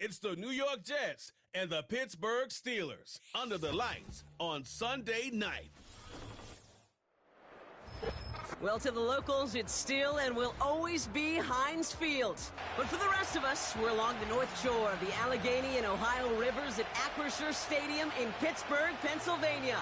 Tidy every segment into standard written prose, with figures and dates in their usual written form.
It's the New York Jets and the Pittsburgh Steelers under the lights on Sunday night. Well, to the locals, it's still and will always be Heinz Field. But for the rest of us, we're along the north shore of the Allegheny and Ohio rivers at Acrisure Stadium in Pittsburgh, Pennsylvania.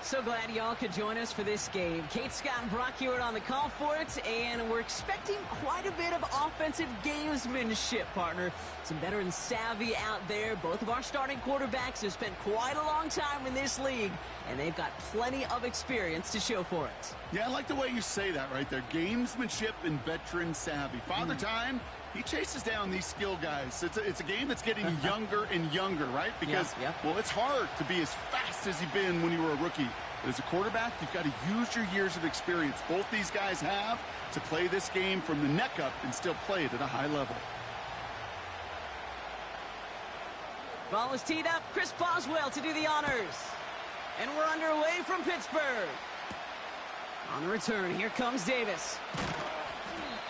So glad y'all could join us for this game. Kate, Scott, and Brock here on the call for it, and we're expecting quite a bit of offensive gamesmanship, partner. Some veteran savvy out there. Both of our starting quarterbacks have spent quite a long time in this league, and they've got plenty of experience to show for it. Yeah, I like the way you say that right there. Gamesmanship and veteran savvy. Father Time, he chases down these skill guys. It's a game that's getting younger and younger, right? Because, well, it's hard to be as fast as you've been when you were a rookie. But as a quarterback, you've got to use your years of experience. Both these guys have to play this game from the neck up and still play it at a high level. Ball is teed up. Chris Boswell to do the honors. And we're underway from Pittsburgh. On the return, here comes Davis.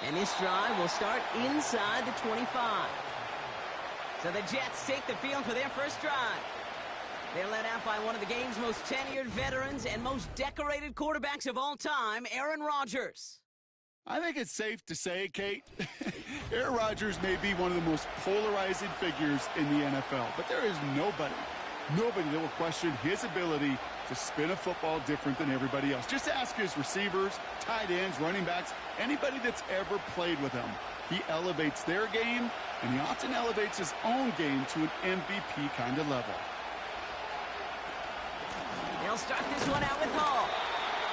And this drive will start inside the 25. So the Jets take the field for their first drive. They're led out by one of the game's most tenured veterans and most decorated quarterbacks of all time, Aaron Rodgers. I think it's safe to say, Kate, Aaron Rodgers may be one of the most polarizing figures in the NFL, but there is nobody that will question his ability to spin a football different than everybody else. Just ask his receivers, tight ends, running backs, anybody that's ever played with him. He elevates their game, and he often elevates his own game to an MVP kind of level. They'll start this one out with Hall.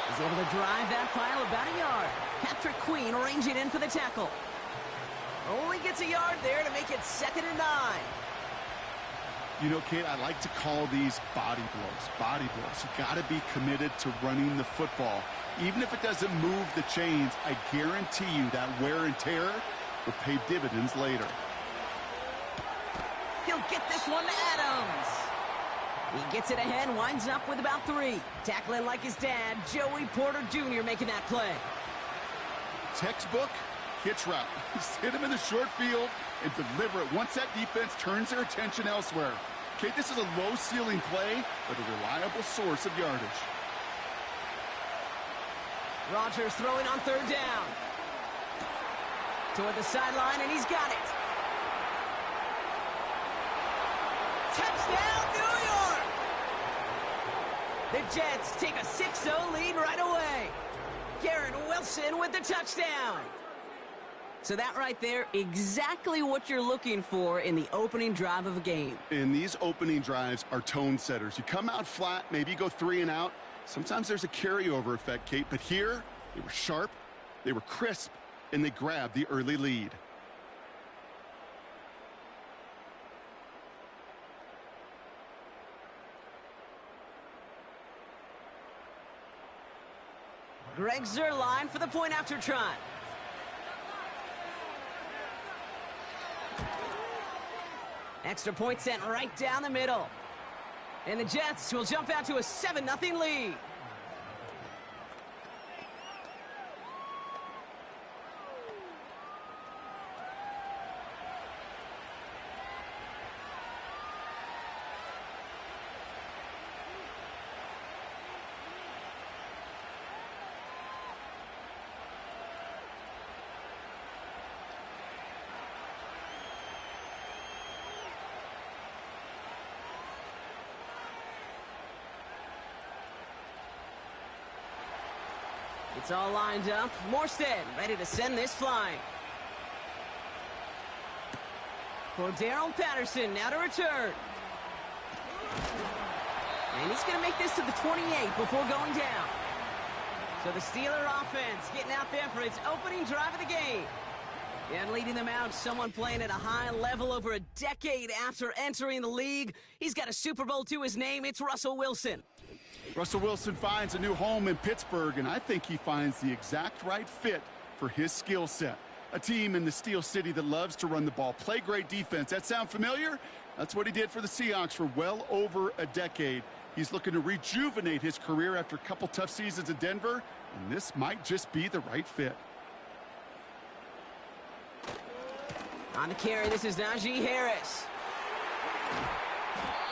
He's able to drive that pile about a yard. Patrick Queen ranging in for the tackle. Only gets a yard there to make it 2nd and 9. You know, Kate, I like to call these body blows. Body blows. You got to be committed to running the football. Even if it doesn't move the chains, I guarantee you that wear and tear will pay dividends later. He'll get this one to Adams. He gets it ahead, winds up with about 3. Tackling like his dad, Joey Porter Jr. making that play. Textbook hitch route. Just hit him in the short field and deliver it once that defense turns their attention elsewhere. Okay, this is a low-ceiling play, but a reliable source of yardage. Rodgers throwing on 3rd down. Toward the sideline, and he's got it. Touchdown, New York! The Jets take a 6-0 lead right away. Garrett Wilson with the touchdown. So that right there, exactly what you're looking for in the opening drive of a game. And these opening drives are tone setters. You come out flat, maybe you go 3 and out. Sometimes there's a carryover effect, Kate, but here they were sharp, they were crisp, and they grabbed the early lead. Greg Zuerlein for the point after try. Extra point sent right down the middle. And the Jets will jump out to a 7-0 lead. It's all lined up. Morstead ready to send this flying. Cordero Patterson now to return. And he's going to make this to the 28 before going down. So the Steeler offense getting out there for its opening drive of the game. And leading them out, someone playing at a high level over a decade after entering the league. He's got a Super Bowl to his name. It's Russell Wilson. Russell Wilson finds a new home in Pittsburgh, and I think he finds the exact right fit for his skill set. A team in the Steel City that loves to run the ball, play great defense. That sound familiar? That's what he did for the Seahawks for well over a decade. He's looking to rejuvenate his career after a couple tough seasons in Denver, and this might just be the right fit. On the carry, this is Najee Harris.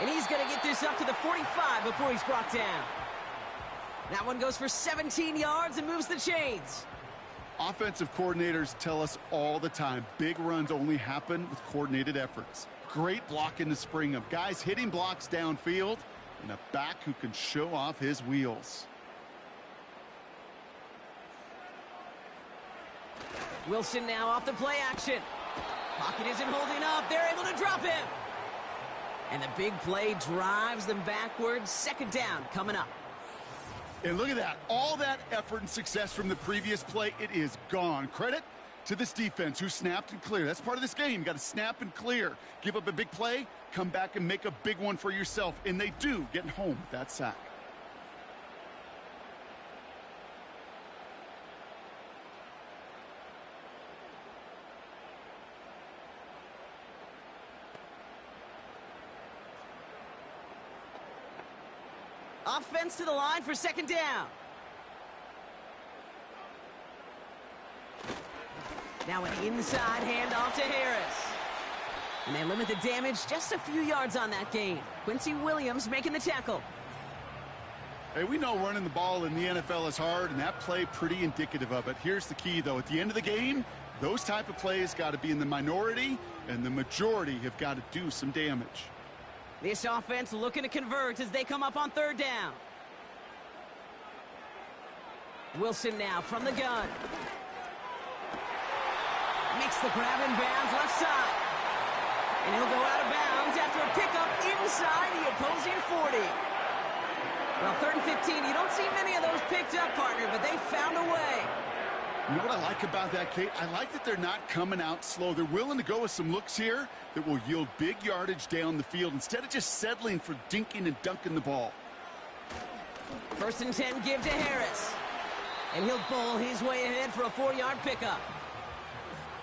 And he's going to get this up to the 45 before he's brought down. That one goes for 17 yards and moves the chains. Offensive coordinators tell us all the time, big runs only happen with coordinated efforts. Great block in the spring of guys hitting blocks downfield and a back who can show off his wheels. Wilson now off the play action. Pocket isn't holding up. They're able to drop him. And the big play drives them backwards. Second down coming up. And look at that. All that effort and success from the previous play, it is gone. Credit to this defense who snapped and cleared. That's part of this game. You got to snap and clear. Give up a big play, come back and make a big one for yourself. And they do, getting home with that sack. Offense to the line for second down. Now an inside handoff to Harris. And they limit the damage just a few yards on that gain. Quincy Williams making the tackle. Hey, we know running the ball in the NFL is hard, and that play pretty indicative of it. Here's the key, though. At the end of the game, those type of plays got to be in the minority, and the majority have got to do some damage. This offense looking to convert as they come up on third down. Wilson now from the gun. Makes the grab in bounds left side. And he'll go out of bounds after a pickup inside the opposing 40. Well, 3rd and 15, you don't see many of those picked up, partner, but they found a way. You know what I like about that, Kate? I like that they're not coming out slow. They're willing to go with some looks here that will yield big yardage down the field instead of just settling for dinking and dunking the ball. 1st and 10 give to Harris. And he'll bowl his way ahead for a 4-yard pickup.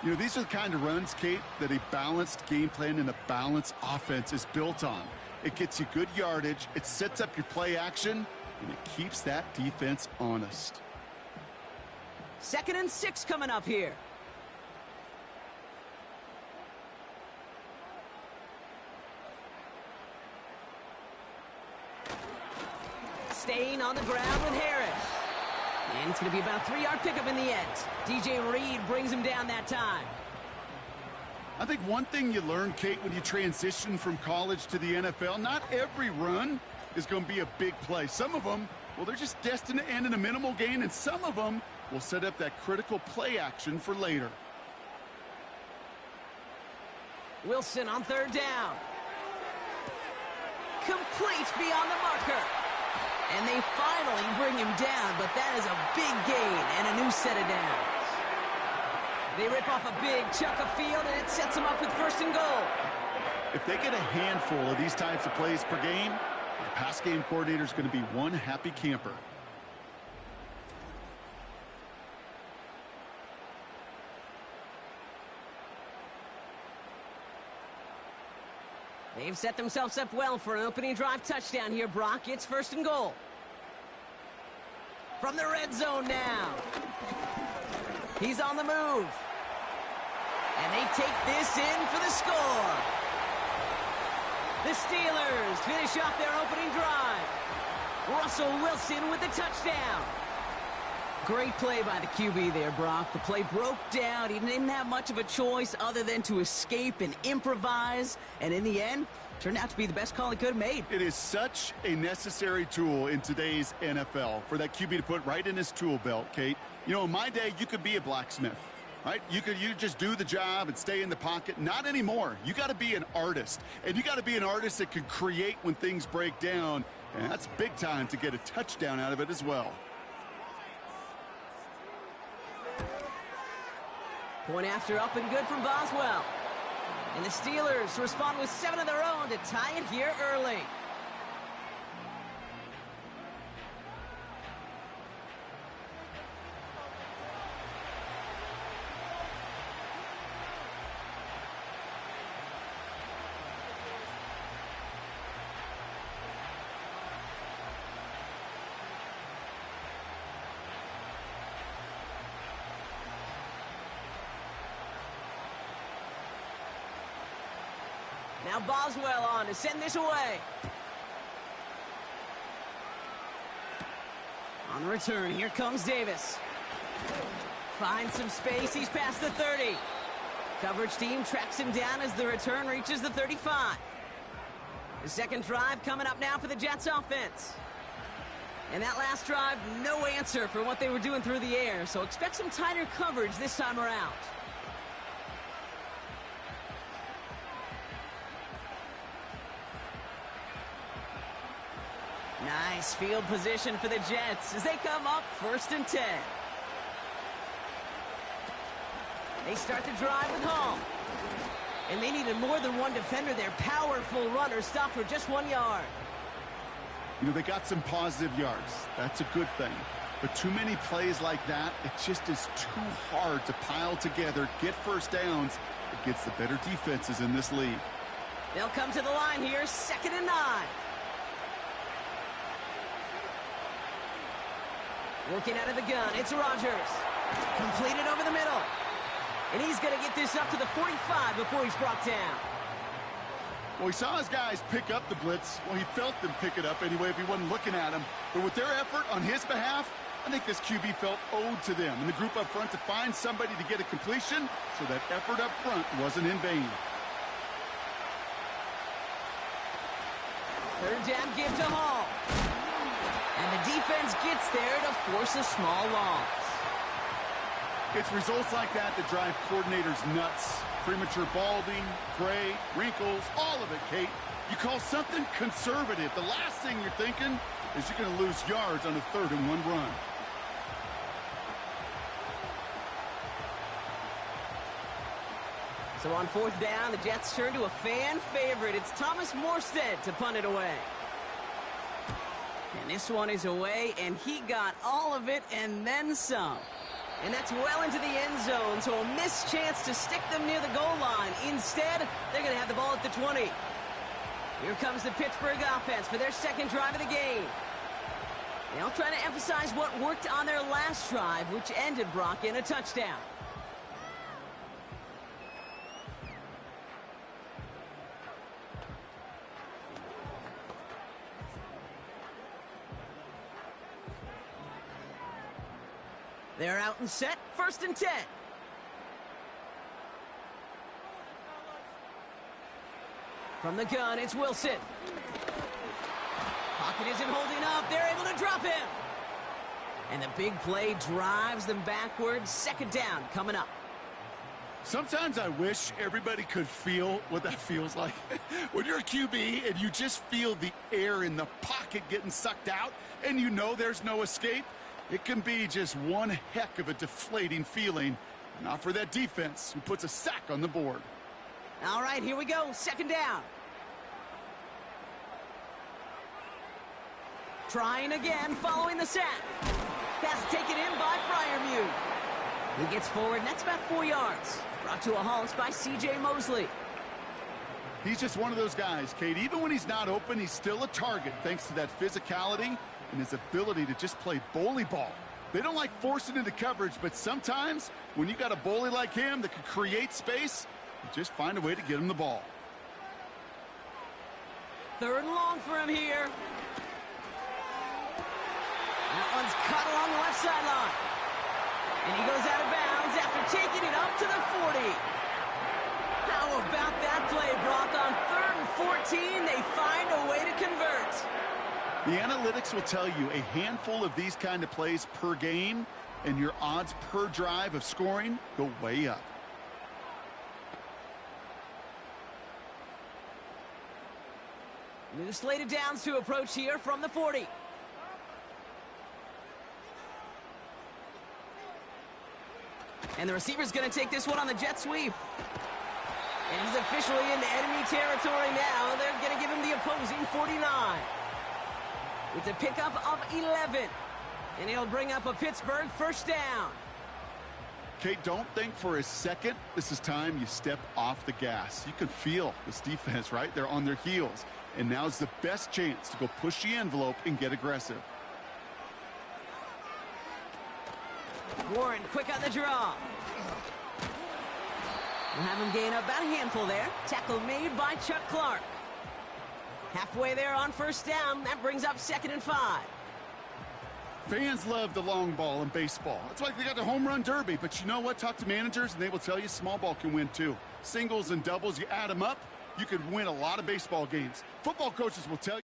You know, these are the kind of runs, Kate, that a balanced game plan and a balanced offense is built on. It gets you good yardage, it sets up your play action, and it keeps that defense honest. 2nd and 6 coming up here. Staying on the ground with Harris. And it's going to be about a 3-yard pickup in the end. DJ Reed brings him down that time. I think one thing you learn, Kate, when you transition from college to the NFL, not every run is going to be a big play. Some of them, well, they're just destined to end in a minimal gain, and some of them will set up that critical play action for later. Wilson on 3rd down. Complete beyond the marker. And they finally bring him down, but that is a big gain and a new set of downs. They rip off a big chunk of field, and it sets them up with 1st and goal. If they get a handful of these types of plays per game, the pass game coordinator is going to be one happy camper. They've set themselves up well for an opening drive touchdown here, Brock. It's 1st and goal. From the red zone now. He's on the move. And they take this in for the score. The Steelers finish off their opening drive. Russell Wilson with the touchdown. Great play by the QB there, Brock. The play broke down. He didn't have much of a choice other than to escape and improvise. And in the end, turned out to be the best call he could have made. It is such a necessary tool in today's NFL for that QB to put right in his tool belt, Kate. You know, in my day, you could be a blacksmith, right? You just do the job and stay in the pocket. Not anymore. You got to be an artist. And you got to be an artist that can create when things break down. And that's big time to get a touchdown out of it as well. Point after up and good from Boswell. And the Steelers respond with 7 of their own to tie it here early. Now Boswell on to send this away. On the return, here comes Davis. Finds some space, he's past the 30. Coverage team tracks him down as the return reaches the 35. The second drive coming up now for the Jets offense. And that last drive, no answer for what they were doing through the air, so expect some tighter coverage this time around. Nice field position for the Jets as they come up 1st and 10. They start the drive with Hall. And they needed more than one defender. Their powerful runner stopped for just 1 yard. You know, they got some positive yards. That's a good thing. But too many plays like that, it just is too hard to pile together, get first downs against the better defenses in this league. They'll come to the line here, 2nd and 9. Working out of the gun, it's Rodgers. Completed over the middle. And he's going to get this up to the 45 before he's brought down. Well, he saw his guys pick up the blitz. Well, he felt them pick it up anyway if he wasn't looking at him. But with their effort on his behalf, I think this QB felt owed to them and the group up front to find somebody to get a completion, so that effort up front wasn't in vain. Third down give to Hall. And the defense gets there to force a small loss. It's results like that that drive coordinators nuts. Premature balding, gray, wrinkles, all of it, Kate. You call something conservative. The last thing you're thinking is you're going to lose yards on a 3rd and 1 run. So on 4th down, the Jets turn to a fan favorite. It's Thomas Morstead to punt it away. And this one is away, and he got all of it and then some. And that's well into the end zone, so a missed chance to stick them near the goal line. Instead, they're going to have the ball at the 20. Here comes the Pittsburgh offense for their 2nd drive of the game. They'll try to emphasize what worked on their last drive, which ended, Brock, in a touchdown. They're out and set, 1st and 10. From the gun, it's Wilson. Pocket isn't holding up. They're able to drop him. And the big play drives them backwards. 2nd down coming up. Sometimes I wish everybody could feel what that feels like. When you're a QB and you just feel the air in the pocket getting sucked out and you know there's no escape, it can be just one heck of a deflating feeling. Not for that defense who puts a sack on the board. All right, here we go. 2nd down. Trying again, following the sack. Pass taken in by Freiermuth. He gets forward, and that's about 4 yards. Brought to a halt by C.J. Mosley. He's just one of those guys, Kate. Even when he's not open, he's still a target thanks to that physicality and his ability to just play bully ball. They don't like forcing into coverage, but sometimes when you got a bully like him that can create space, you just find a way to get him the ball. 3rd and long for him here. That one's cut along the left sideline. And he goes out of bounds after taking it up to the 40. How about that play, Brock? On 3rd and 14, they find a way to convert. The analytics will tell you a handful of these kind of plays per game, and your odds per drive of scoring go way up. New slate of downs to approach here from the 40. And the receiver's going to take this one on the jet sweep. And he's officially into enemy territory now. They're going to give him the opposing 49. It's a pickup of 11. And he'll bring up a Pittsburgh 1st down. Kate, don't think for a second this is time you step off the gas. You can feel this defense, right? They're on their heels. And now's the best chance to go push the envelope and get aggressive. Warren quick on the draw. We'll have him gain about a handful there. Tackle made by Chuck Clark. Halfway there on first down. That brings up 2nd and 5. Fans love the long ball in baseball. It's like they got the home run derby. But you know what? Talk to managers, and they will tell you small ball can win too. Singles and doubles, you add them up, you could win a lot of baseball games. Football coaches will tell you.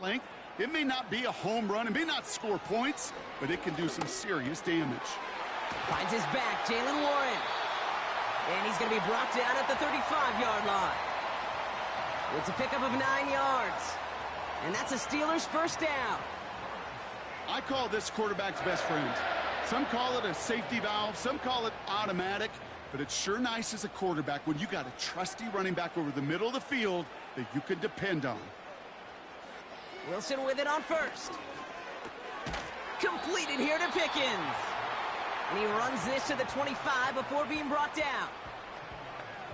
Length. It may not be a home run, it may not score points, but it can do some serious damage. Finds his back, Jalen Warren. And he's going to be brought down at the 35-yard line. It's a pickup of 9 yards. And that's a Steelers first down. I call this quarterback's best friend. Some call it a safety valve, some call it automatic, but it's sure nice as a quarterback when you got a trusty running back over the middle of the field that you can depend on. Wilson with it on first. Completed here to Pickens. And he runs this to the 25 before being brought down.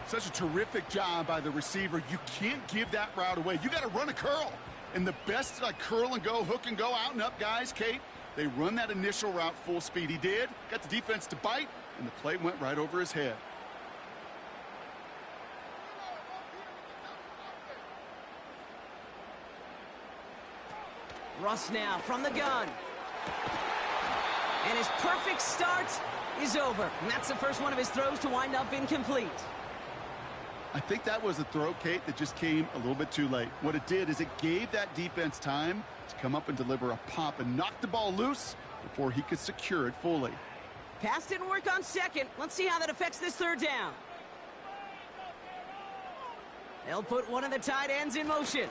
Such a terrific job by the receiver. You can't give that route away. You got to run a curl. And the best like curl and go, hook and go, out and up guys, Kate, they run that initial route full speed. He did. Got the defense to bite, and the play went right over his head. Russ now from the gun. And his perfect start is over. And that's the first one of his throws to wind up incomplete. I think that was a throw, Kate, that just came a little bit too late. What it did is it gave that defense time to come up and deliver a pop and knock the ball loose before he could secure it fully. Pass didn't work on second. Let's see how that affects this third down. They'll put one of the tight ends in motion.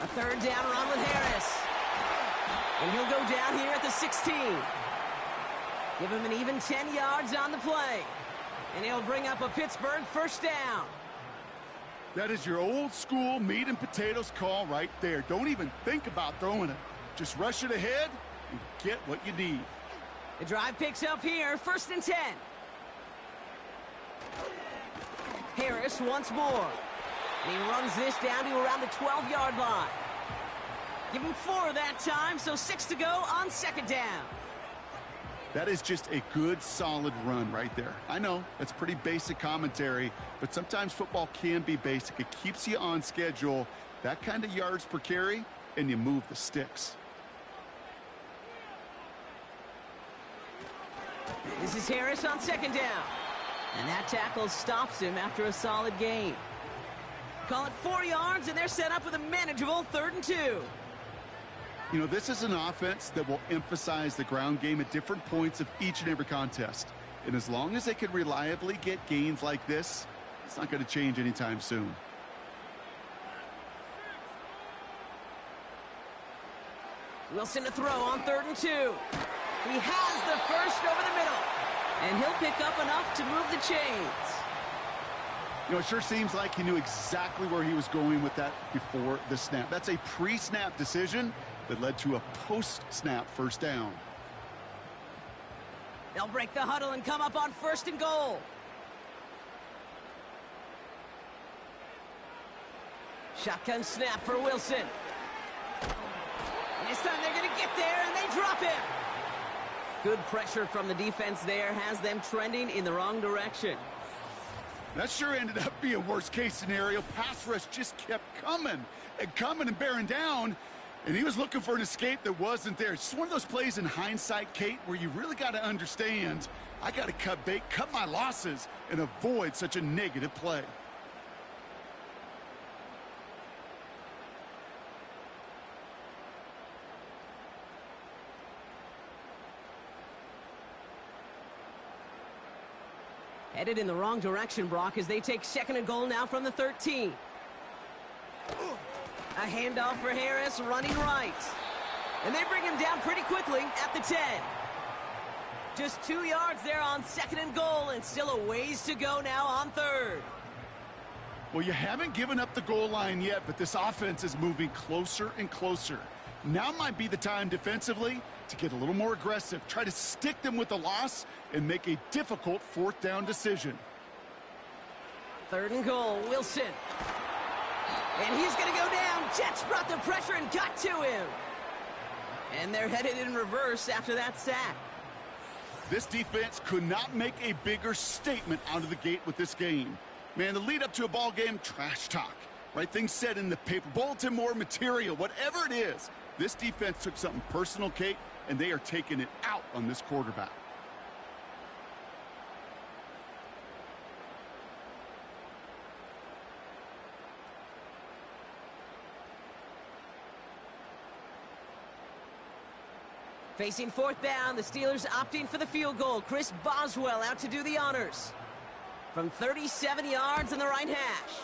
A third down run with Harris. And he'll go down here at the 16. Give him an even 10 yards on the play. And he'll bring up a Pittsburgh first down. That is your old school meat and potatoes call right there. Don't even think about throwing it. Just rush it ahead and get what you need. The drive picks up here, 1st and 10. Harris once more. And he runs this down to around the 12-yard line. Give him 4 that time, so 6 to go on 2nd down. That is just a good, solid run right there. I know, that's pretty basic commentary, but sometimes football can be basic. It keeps you on schedule, that kind of yards per carry, and you move the sticks. This is Harris on second down. And that tackle stops him after a solid gain. Call it 4 yards, and they're set up with a manageable 3rd and 2. You know, this is an offense that will emphasize the ground game at different points of each and every contest. And as long as they can reliably get gains like this, it's not going to change anytime soon. Wilson to throw on 3rd and 2. He has the first over the middle. And he'll pick up enough to move the chains. You know, it sure seems like he knew exactly where he was going with that before the snap. That's a pre-snap decision that led to a post-snap first down. They'll break the huddle and come up on 1st and goal. Shotgun snap for Wilson. And this time they're going to get there, and they drop him. Good pressure from the defense there has them trending in the wrong direction. That sure ended up being worst-case scenario. Pass rush just kept coming and bearing down, and he was looking for an escape that wasn't there. It's just one of those plays in hindsight, Kate, where you really got to understand, I got to cut bait, cut my losses, and avoid such a negative play. Headed in the wrong direction, Brock, as they take 2nd and goal now from the 13. A handoff for Harris, running right. And they bring him down pretty quickly at the 10. Just 2 yards there on 2nd and goal, and still a ways to go now on 3rd. Well, you haven't given up the goal line yet, but this offense is moving closer and closer. Now might be the time defensively to get a little more aggressive, try to stick them with the loss, and make a difficult 4th down decision. 3rd and goal, Wilson. And he's going to go down. Jets brought the pressure and got to him. And they're headed in reverse after that sack. This defense could not make a bigger statement out of the gate with this game. Man, the lead up to a ball game, trash talk. Right things said in the paper, bulletin board material, whatever it is. This defense took something personal, Kate, and they are taking it out on this quarterback. Facing 4th down, the Steelers opting for the field goal. Chris Boswell out to do the honors. From 37 yards in the right hash.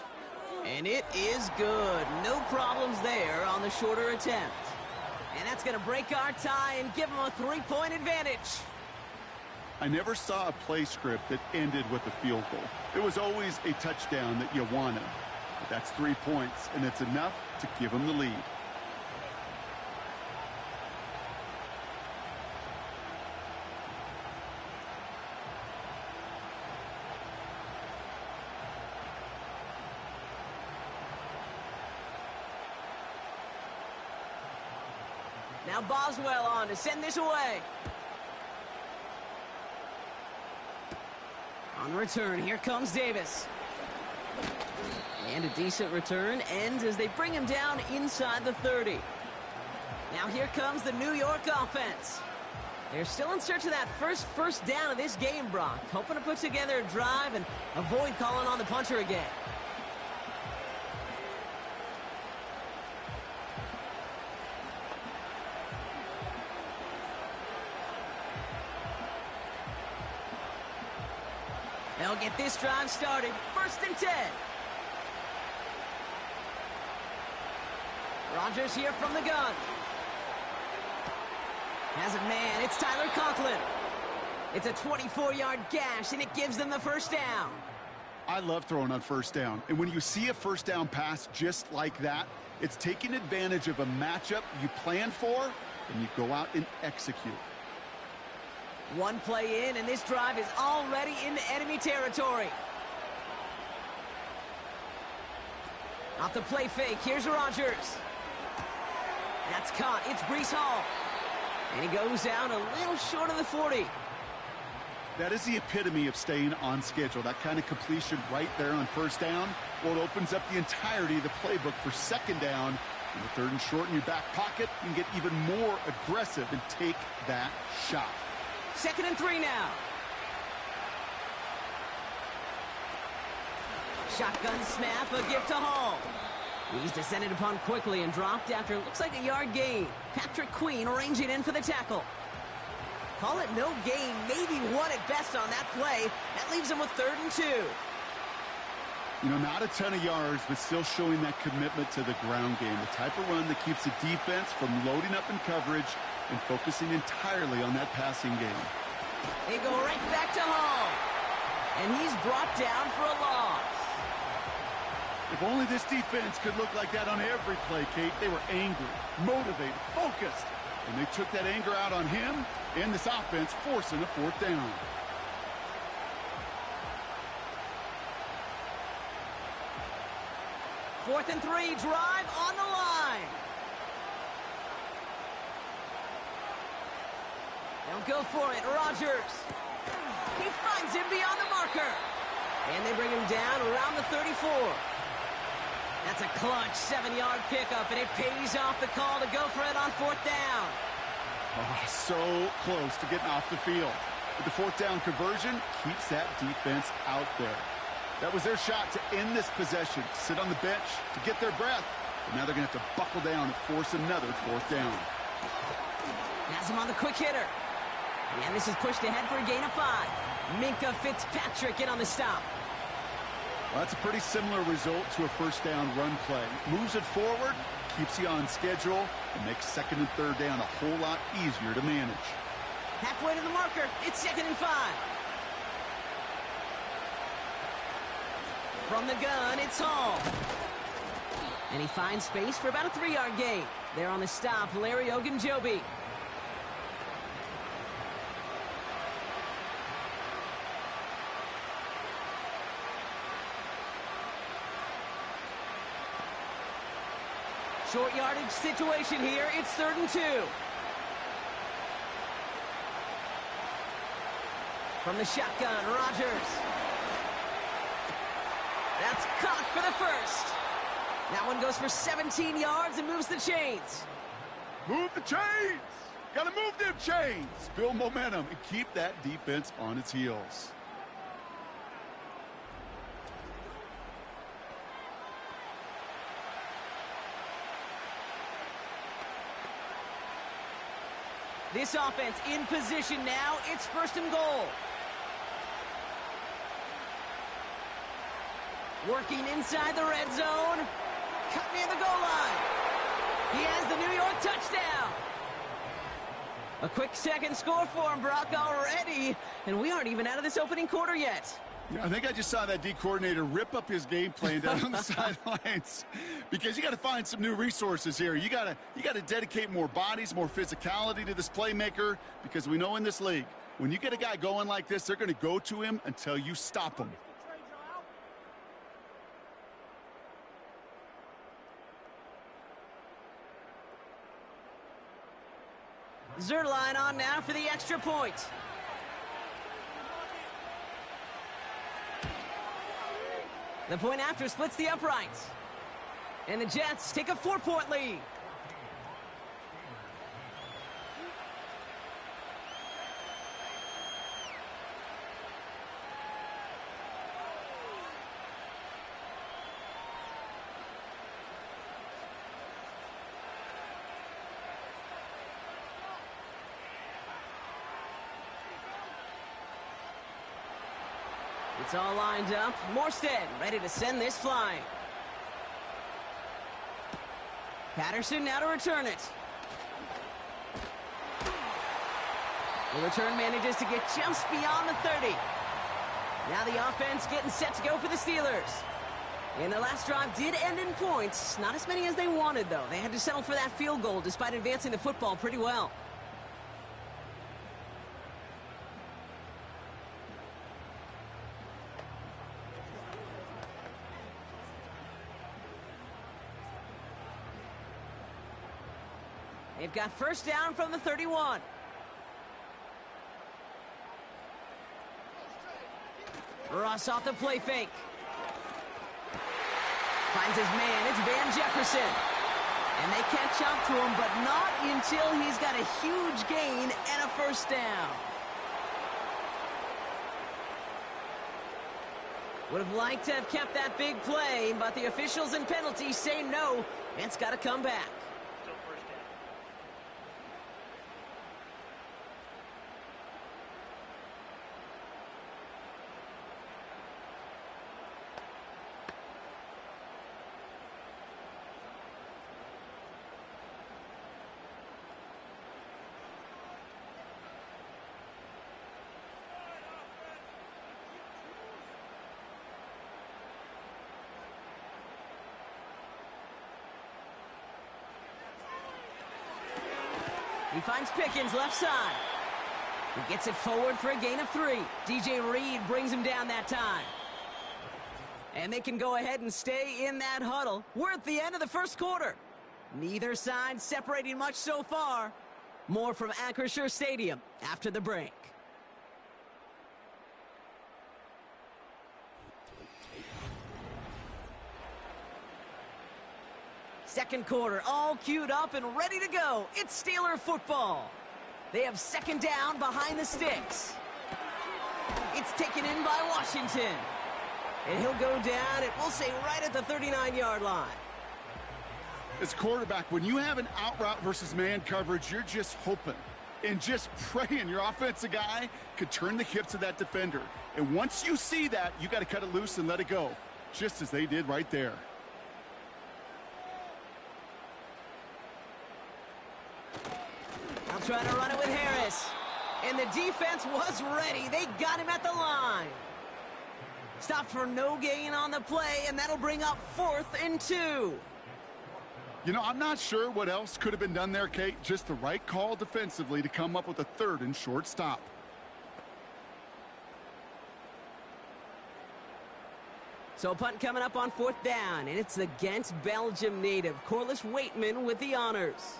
And it is good. No problems there on the shorter attempt. And that's going to break our tie and give them a 3-point advantage. I never saw a play script that ended with a field goal. It was always a touchdown that you wanted. But that's 3 points, and it's enough to give them the lead. Now Boswell on to send this away. On the return, here comes Davis. And a decent return ends as they bring him down inside the 30. Now here comes the New York offense. They're still in search of that first down of this game, Brock. Hoping to put together a drive and avoid calling on the punter again. They'll get this drive started. 1st and 10. Rodgers here from the gun. Has it man. It's Tyler Conklin. It's a 24-yard gash, and it gives them the 1st down. I love throwing on 1st down. And when you see a 1st down pass just like that, it's taking advantage of a matchup you plan for, and you go out and execute. One play in, and this drive is already into enemy territory. Off the play fake, here's Rodgers. That's caught. It's Breece Hall. And he goes out a little short of the 40. That is the epitome of staying on schedule. That kind of completion right there on first down. Well, it opens up the entirety of the playbook for second down. In the third and short in your back pocket, you can get even more aggressive and take that shot. 2nd and 3 now. Shotgun snap, a gift to Hall. He's descended upon quickly and dropped after it looks like a yard gain. Patrick Queen ranging in for the tackle. Call it no gain, maybe one at best on that play. That leaves him with 3rd and 2. You know, not a ton of yards, but still showing that commitment to the ground game. The type of run that keeps the defense from loading up in coverage and focusing entirely on that passing game. They go right back to Hall. And he's brought down for a loss. If only this defense could look like that on every play, Kate. They were angry, motivated, focused. And they took that anger out on him and this offense, forcing a 4th down. Fourth and 3, drive on the line. They'll go for it, Rodgers. He finds him beyond the marker. And they bring him down around the 34. That's a clutch 7-yard pickup, and it pays off the call to go for it on 4th down. Oh, so close to getting off the field. But the 4th down conversion keeps that defense out there. That was their shot to end this possession, sit on the bench to get their breath. But now they're going to have to buckle down and force another 4th down. Has him on the quick hitter. And this is pushed ahead for a gain of 5. Minka Fitzpatrick in on the stop. Well, that's a pretty similar result to a 1st down run play. Moves it forward, keeps you on schedule, and makes 2nd and 3rd down a whole lot easier to manage. Halfway to the marker, it's 2nd and 5. From the gun, it's Hall. And he finds space for about a 3-yard gain. There on the stop, Larry Ogunjobi. Short yardage situation here. It's 3rd and 2. From the shotgun, Rodgers. That's caught for the 1st. That one goes for 17 yards and moves the chains. Move the chains! Gotta move them chains! Build momentum and keep that defense on its heels. This offense in position now. It's 1st and goal. Working inside the red zone. Cut near the goal line. He has the New York touchdown. A quick second score for him, Brock, already. And we aren't even out of this opening quarter yet. Yeah, I think I just saw that D coordinator rip up his game plan down on the sidelines, because you got to find some new resources here. You got to dedicate more bodies, more physicality to this playmaker, because we know in this league, when you get a guy going like this, they're going to go to him until you stop him. Zerline on now for the extra point. The point after splits the uprights. And the Jets take a 4-point lead. It's all lined up. Morstead ready to send this flying. Patterson now to return it. The return manages to get just beyond the 30. Now the offense getting set to go for the Steelers. And their last drive did end in points. Not as many as they wanted, though. They had to settle for that field goal despite advancing the football pretty well. They've got first down from the 31. Ross off the play fake. Finds his man. It's Van Jefferson. And they catch up to him, but not until he's got a huge gain and a first down. Would have liked to have kept that big play, but the officials and penalties say no. It's got to come back. He finds Pickens left side. He gets it forward for a gain of 3. DJ Reed brings him down that time. And they can go ahead and stay in that huddle. We're at the end of the first quarter. Neither side separating much so far. More from Acrisure Stadium after the break. Second quarter, all queued up and ready to go. It's Steeler football. They have second down behind the sticks. It's taken in by Washington. And he'll go down, and we'll say right at the 39-yard line. As quarterback, when you have an out route versus man coverage, you're just hoping and just praying your offensive guy could turn the hips of that defender. And once you see that, you got to cut it loose and let it go, just as they did right there. I'll try to run it with Harris. And the defense was ready. They got him at the line. Stopped for no gain on the play, and that'll bring up 4th and 2. You know, I'm not sure what else could have been done there, Kate. Just the right call defensively to come up with a 3rd and short stop. So a punt coming up on 4th down, and it's the Ghent, Belgium native, Corliss Waitman with the honors.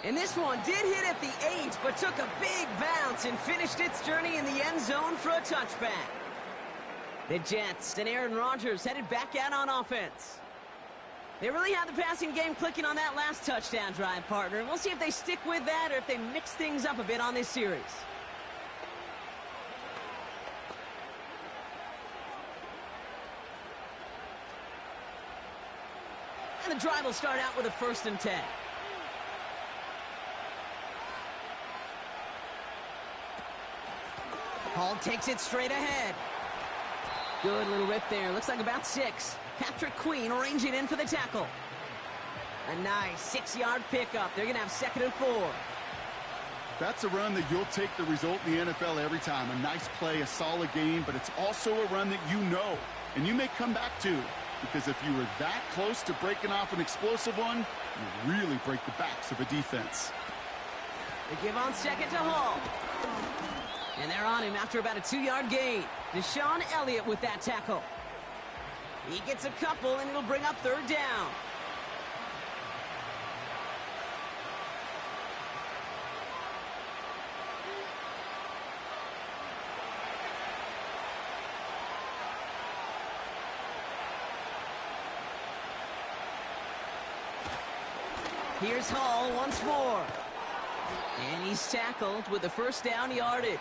And this one did hit at the 8, but took a big bounce and finished its journey in the end zone for a touchback. The Jets and Aaron Rodgers headed back out on offense. They really had the passing game clicking on that last touchdown drive, partner. And we'll see if they stick with that or if they mix things up a bit on this series. And the drive will start out with a 1st and 10. Hall takes it straight ahead. Good little rip there. Looks like about 6. Patrick Queen ranging in for the tackle. A nice 6-yard pickup. They're going to have 2nd and 4. That's a run that you'll take the result in the NFL every time. A nice play, a solid game, but it's also a run that you know and you may come back to, because if you were that close to breaking off an explosive one, you really break the backs of a defense. They give on 2nd to Hall. And they're on him after about a 2-yard gain. Deshaun Elliott with that tackle. He gets a couple, and it'll bring up 3rd down. Here's Hall once more. And he's tackled with the 1st down yardage.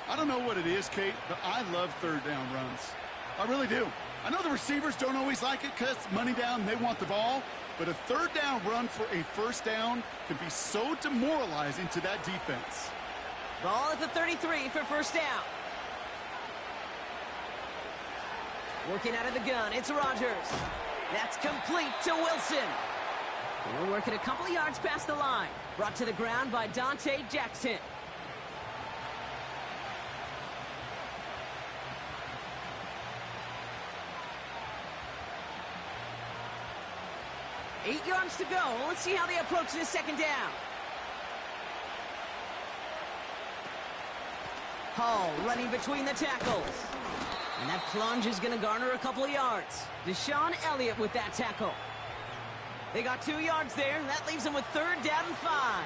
I don't know what it is, Kate, but I love 3rd down runs. I really do. I know the receivers don't always like it because it's money down, they want the ball, but a 3rd down run for a 1st down can be so demoralizing to that defense. Ball at the 33 for 1st down. Working out of the gun, it's Rodgers. That's complete to Wilson. We're working a couple of yards past the line. Brought to the ground by Dante Jackson. Eight yards to go. Let's see how they approach this 2nd down. Hall running between the tackles. And that plunge is going to garner a couple of yards. Deshaun Elliott with that tackle. They got 2 yards there, and that leaves them with 3rd down and 5.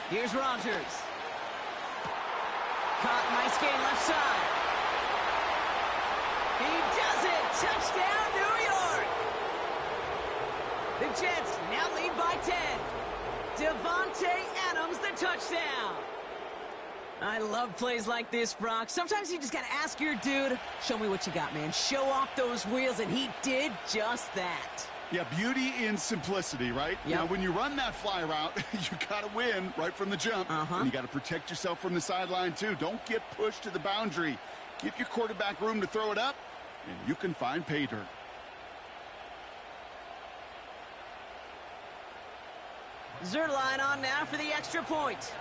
Here's Rodgers. Caught, nice gain left side. He does it! Touchdown, New York! The Jets now lead by 10. Devontae Adams, the touchdown. I love plays like this, Brock. Sometimes you just got to ask your dude, show me what you got, man. Show off those wheels, and he did just that. Yeah, beauty in simplicity, right? Yep. Now, when you run that fly route, you got to win right from the jump. And you got to protect yourself from the sideline, too. Don't get pushed to the boundary. Give your quarterback room to throw it up, and you can find pay dirt. Zerline on now for the extra point.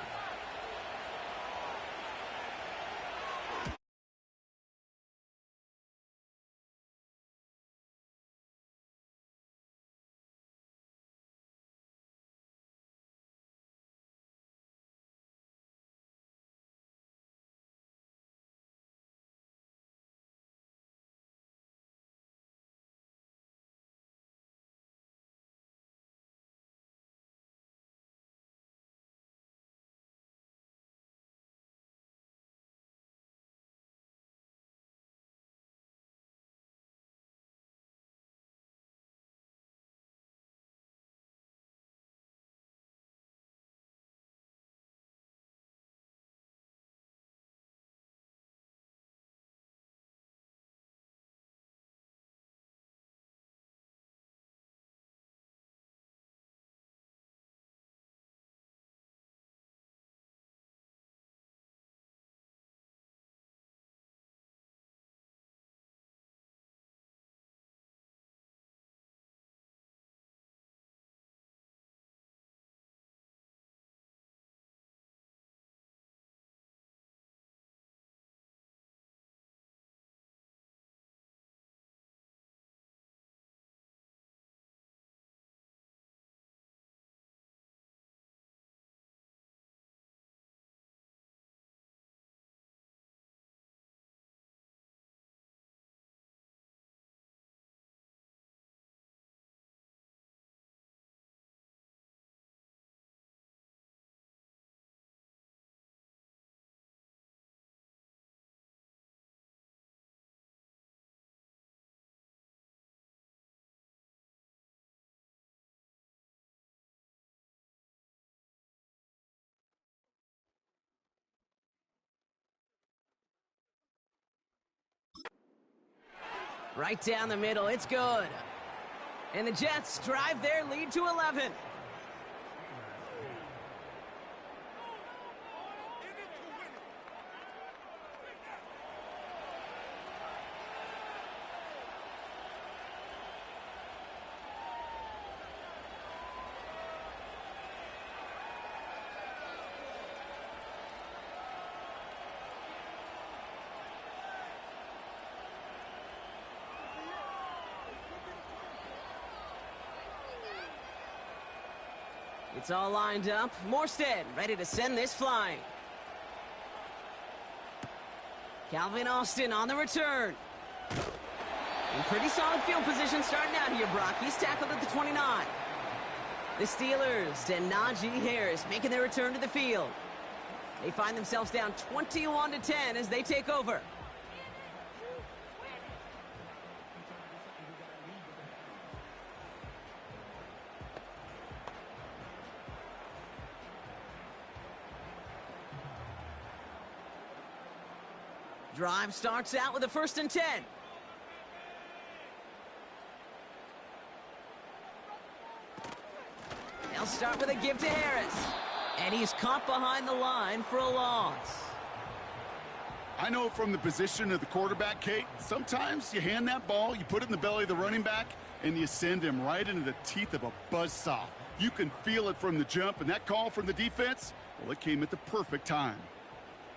Right down the middle, it's good. And the Jets drive their lead to 11. It's all lined up. Morstead ready to send this flying. Calvin Austin on the return. In pretty solid field position starting out here, Brock. He's tackled at the 29. The Steelers and Najee Harris making their return to the field. They find themselves down 21-10 as they take over. Drive starts out with a 1st and 10. They'll start with a give to Harris. And he's caught behind the line for a loss. I know from the position of the quarterback, Kate, sometimes you hand that ball, you put it in the belly of the running back, and you send him right into the teeth of a buzzsaw. You can feel it from the jump, and that call from the defense, well, it came at the perfect time.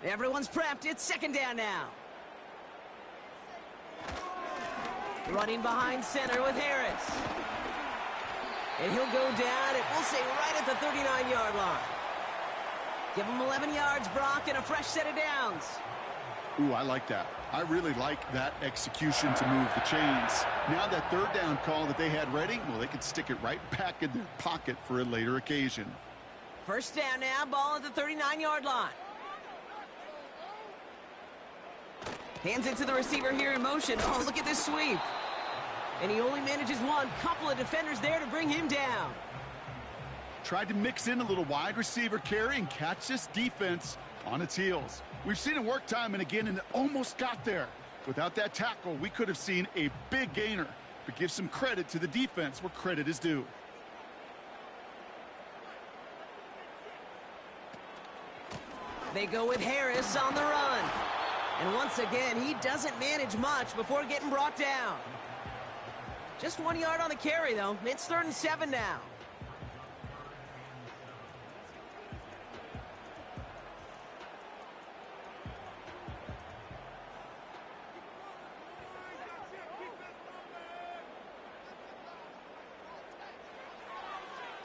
Everyone's prepped. It's 2nd down now. Running behind center with Harris. And he'll go down, and we'll say right at the 39-yard line. Give him 11 yards, Brock, and a fresh set of downs. Ooh, I like that. I really like that execution to move the chains. Now that third down call that they had ready, well, they could stick it right back in their pocket for a later occasion. First down now, ball at the 39-yard line. Hands it to the receiver here in motion. Oh, look at this sweep. And he only manages one. Couple of defenders there to bring him down. Tried to mix in a little wide receiver carry and catch this defense on its heels. We've seen it work time and again, and it almost got there. Without that tackle, we could have seen a big gainer. But give some credit to the defense where credit is due. They go with Harris on the run. And once again, he doesn't manage much before getting brought down. Just 1 yard on the carry, though. It's 3rd and 7 now.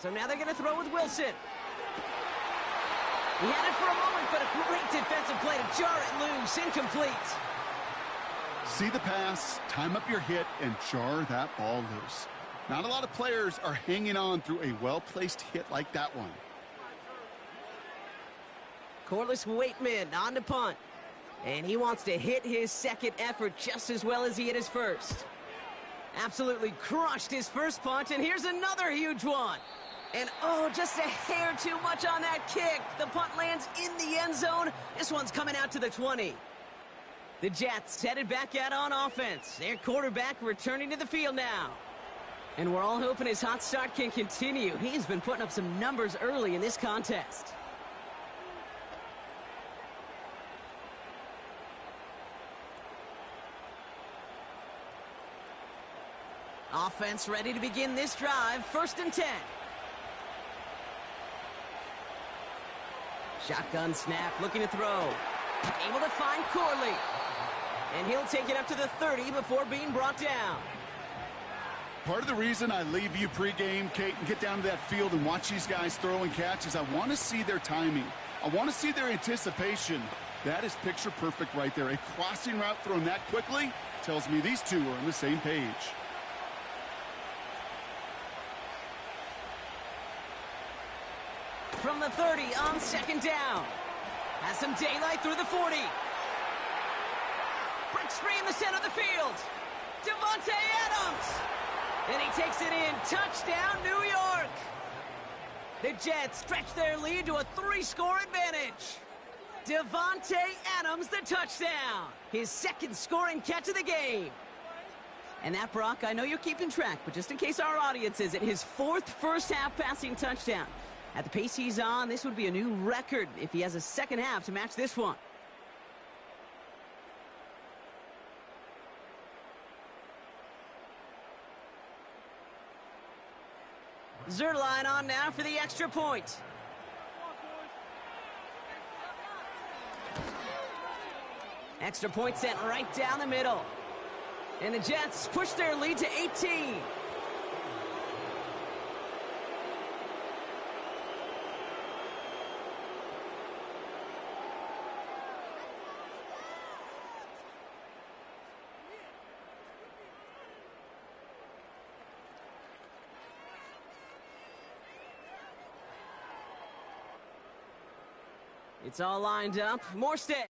So now they're going to throw with Wilson. He had it for a moment, but a great defensive play to jar it loose. Incomplete. See the pass, time up your hit, and jar that ball loose. Not a lot of players are hanging on through a well-placed hit like that one. Corliss Waitman on to punt. And he wants to hit his second effort just as well as he hit his first. Absolutely crushed his first punt, and here's another huge one. And oh, just a hair too much on that kick. The punt lands in the end zone. This one's coming out to the 20. The Jets headed back out on offense. Their quarterback returning to the field now. And we're all hoping his hot start can continue. He's been putting up some numbers early in this contest. Offense ready to begin this drive. 1st and 10. Shotgun snap, looking to throw. Able to find Corley. And he'll take it up to the 30 before being brought down. Part of the reason I leave you pregame, Kate, and get down to that field and watch these guys throw and catch is I want to see their timing. I want to see their anticipation. That is picture perfect right there. A crossing route thrown that quickly tells me these two are on the same page. From the 30 on 2nd down. Has some daylight through the 40. Breaks free in the center of the field. Devontae Adams. And he takes it in. Touchdown, New York. The Jets stretch their lead to a 3-score advantage. Devontae Adams, the touchdown. His 2nd scoring catch of the game. And that, Brock, I know you're keeping track, but just in case our audience isn't, his 4th first-half passing touchdown. At the pace he's on, this would be a new record if he has a second half to match this one. Zerline on now for the extra point. Extra point sent right down the middle. And the Jets push their lead to 18. It's all lined up. More steps.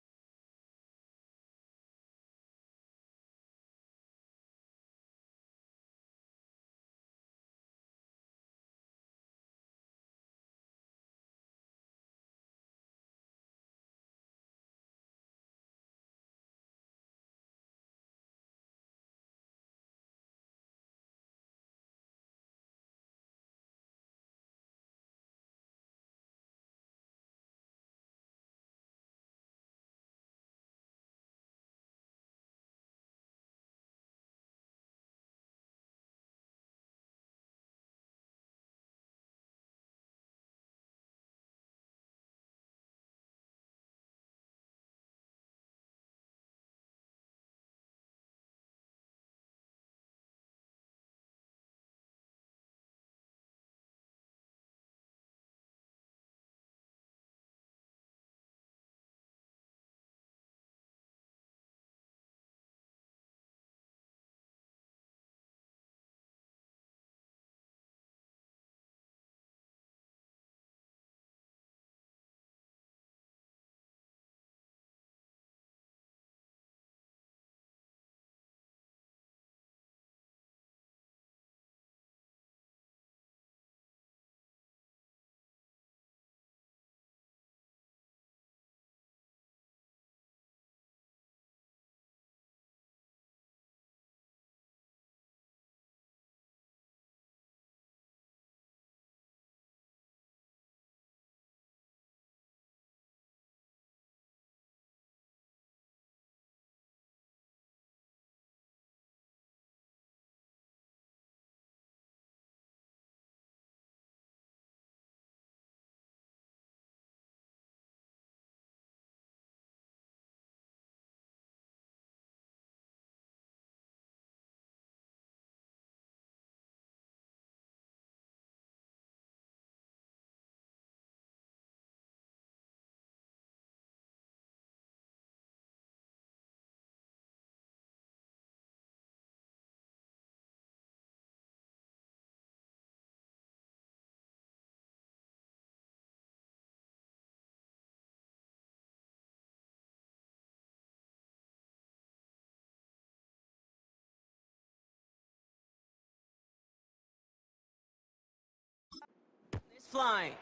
flying.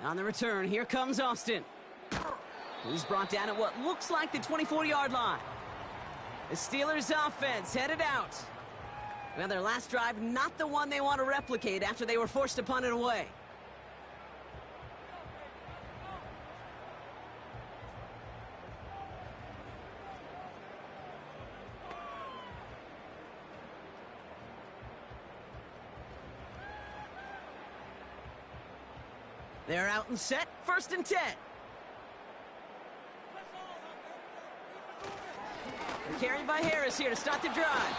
On the return, here comes Austin. He's brought down at what looks like the 24-yard line. The Steelers' offense headed out. Well, their last drive, not the one they want to replicate after they were forced to punt it away. They're out and set, 1st and 10. They're carried by Harris here to start the drive.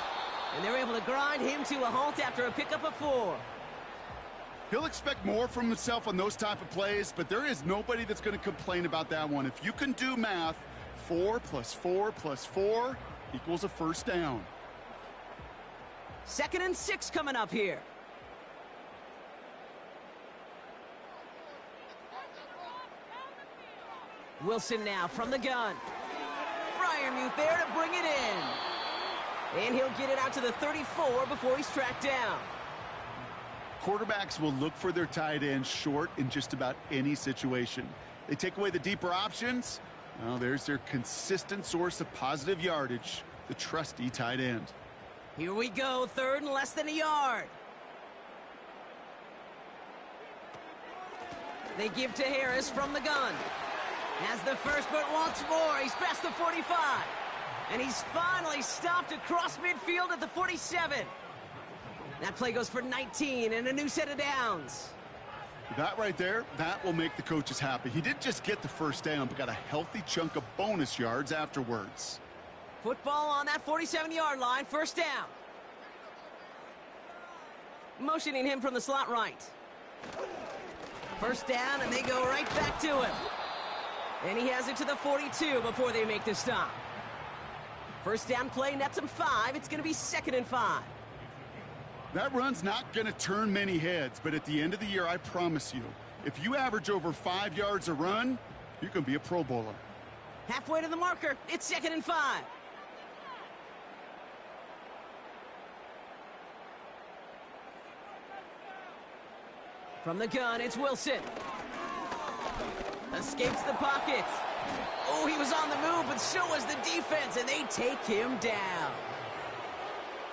And they're able to grind him to a halt after a pickup of 4. He'll expect more from himself on those type of plays, but there is nobody that's going to complain about that one. If you can do math, 4 + 4 + 4 equals a 1st down. 2nd and 6 coming up here. Wilson now from the gun. Fryermuth there to bring it in. And he'll get it out to the 34 before he's tracked down. Quarterbacks will look for their tight end short in just about any situation. They take away the deeper options. Well, there's their consistent source of positive yardage, the trusty tight end. Here we go, 3rd and less than a yard. They give to Harris from the gun. Has the first, but wants more. He's past the 45. And he's finally stopped across midfield at the 47. That play goes for 19 and a new set of downs. That right there, that will make the coaches happy. He didn't just get the 1st down, but got a healthy chunk of bonus yards afterwards. Football on that 47-yard line, 1st down. Motioning him from the slot right. 1st down, and they go right back to him. And he has it to the 42 before they make the stop. 1st down play nets him 5. It's going to be 2nd and 5. That run's not going to turn many heads, but at the end of the year, I promise you, if you average over 5 yards a run, you're going to be a Pro Bowler. Halfway to the marker. It's 2nd and 5. From the gun, it's Wilson. Escapes the pocket. Oh, he was on the move, but so was the defense, and they take him down.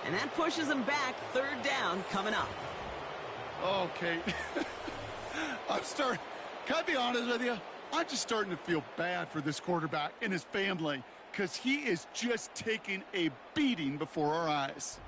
And that pushes him back. 3rd down coming up. Okay. Can I be honest with you? I'm just starting to feel bad for this quarterback and his family because he is just taking a beating before our eyes.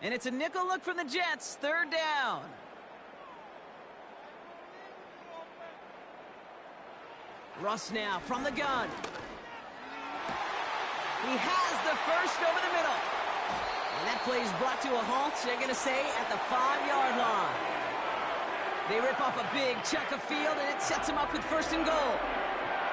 And it's a nickel look from the Jets. 3rd down. Russ now from the gun. He has the first over the middle. And that play is brought to a halt, they're going to say, at the 5-yard line. They rip off a big chunk of field, and it sets them up with 1st and goal.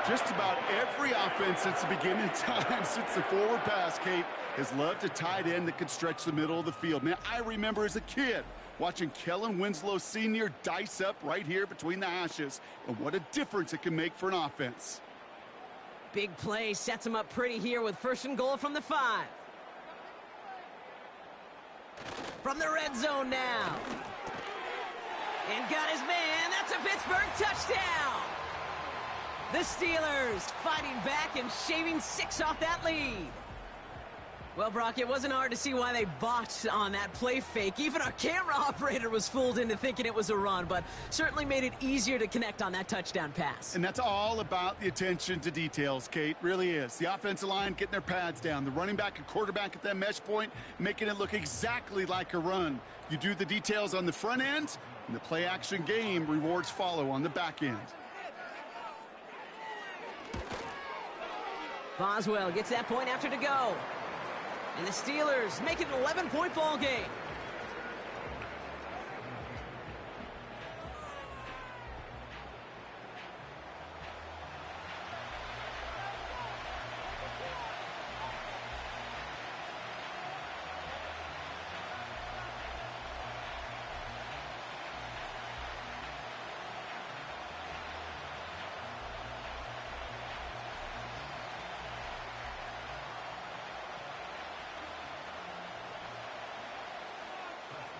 Just about every offense since the beginning of time, since the forward pass, Kate, has loved a tight end that could stretch the middle of the field. Man, I remember as a kid watching Kellen Winslow Sr. dice up right here between the hashes, and what a difference it can make for an offense. Big play sets him up pretty here with 1st and goal from the 5. From the red zone now. And got his man. That's a Pittsburgh touchdown. The Steelers fighting back and shaving 6 off that lead. Well, Brock, it wasn't hard to see why they botched on that play fake. Even our camera operator was fooled into thinking it was a run, but certainly made it easier to connect on that touchdown pass. And that's all about the attention to details, Kate. Really is. The offensive line getting their pads down. The running back and quarterback at that mesh point, making it look exactly like a run. You do the details on the front end, and the play-action game rewards follow on the back end. Boswell gets that point after to go. And the Steelers make it an 11-point ball game.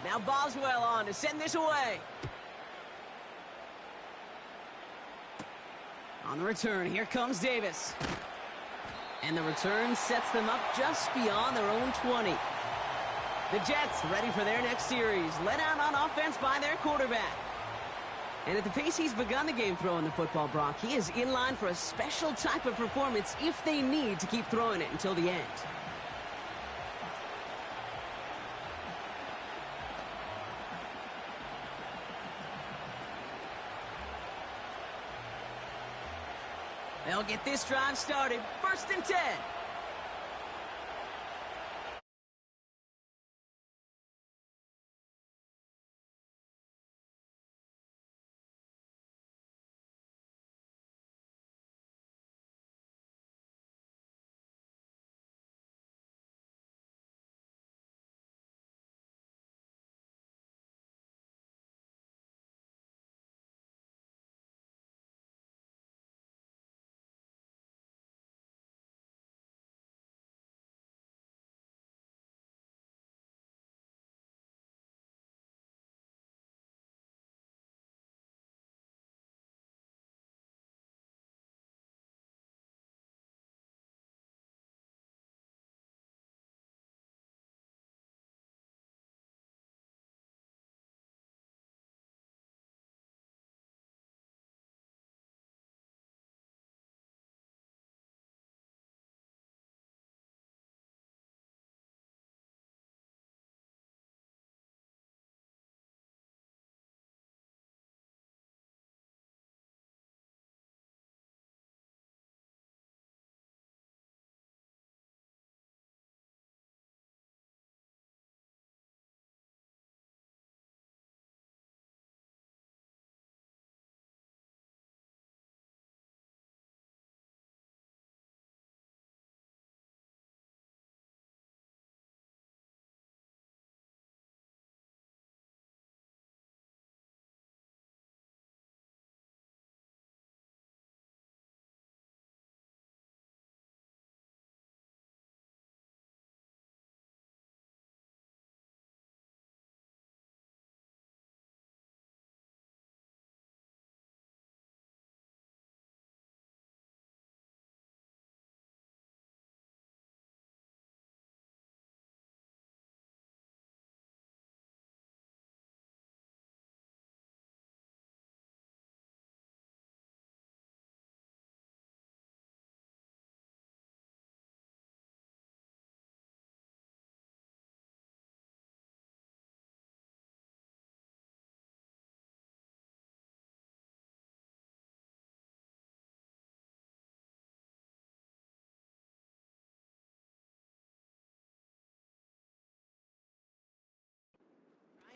Now Boswell on to send this away. On the return, here comes Davis. And the return sets them up just beyond their own 20. The Jets ready for their next series, led out on offense by their quarterback. And at the pace he's begun the game throwing the football, Brock, he is in line for a special type of performance if they need to keep throwing it until the end. They'll get this drive started. 1st and 10.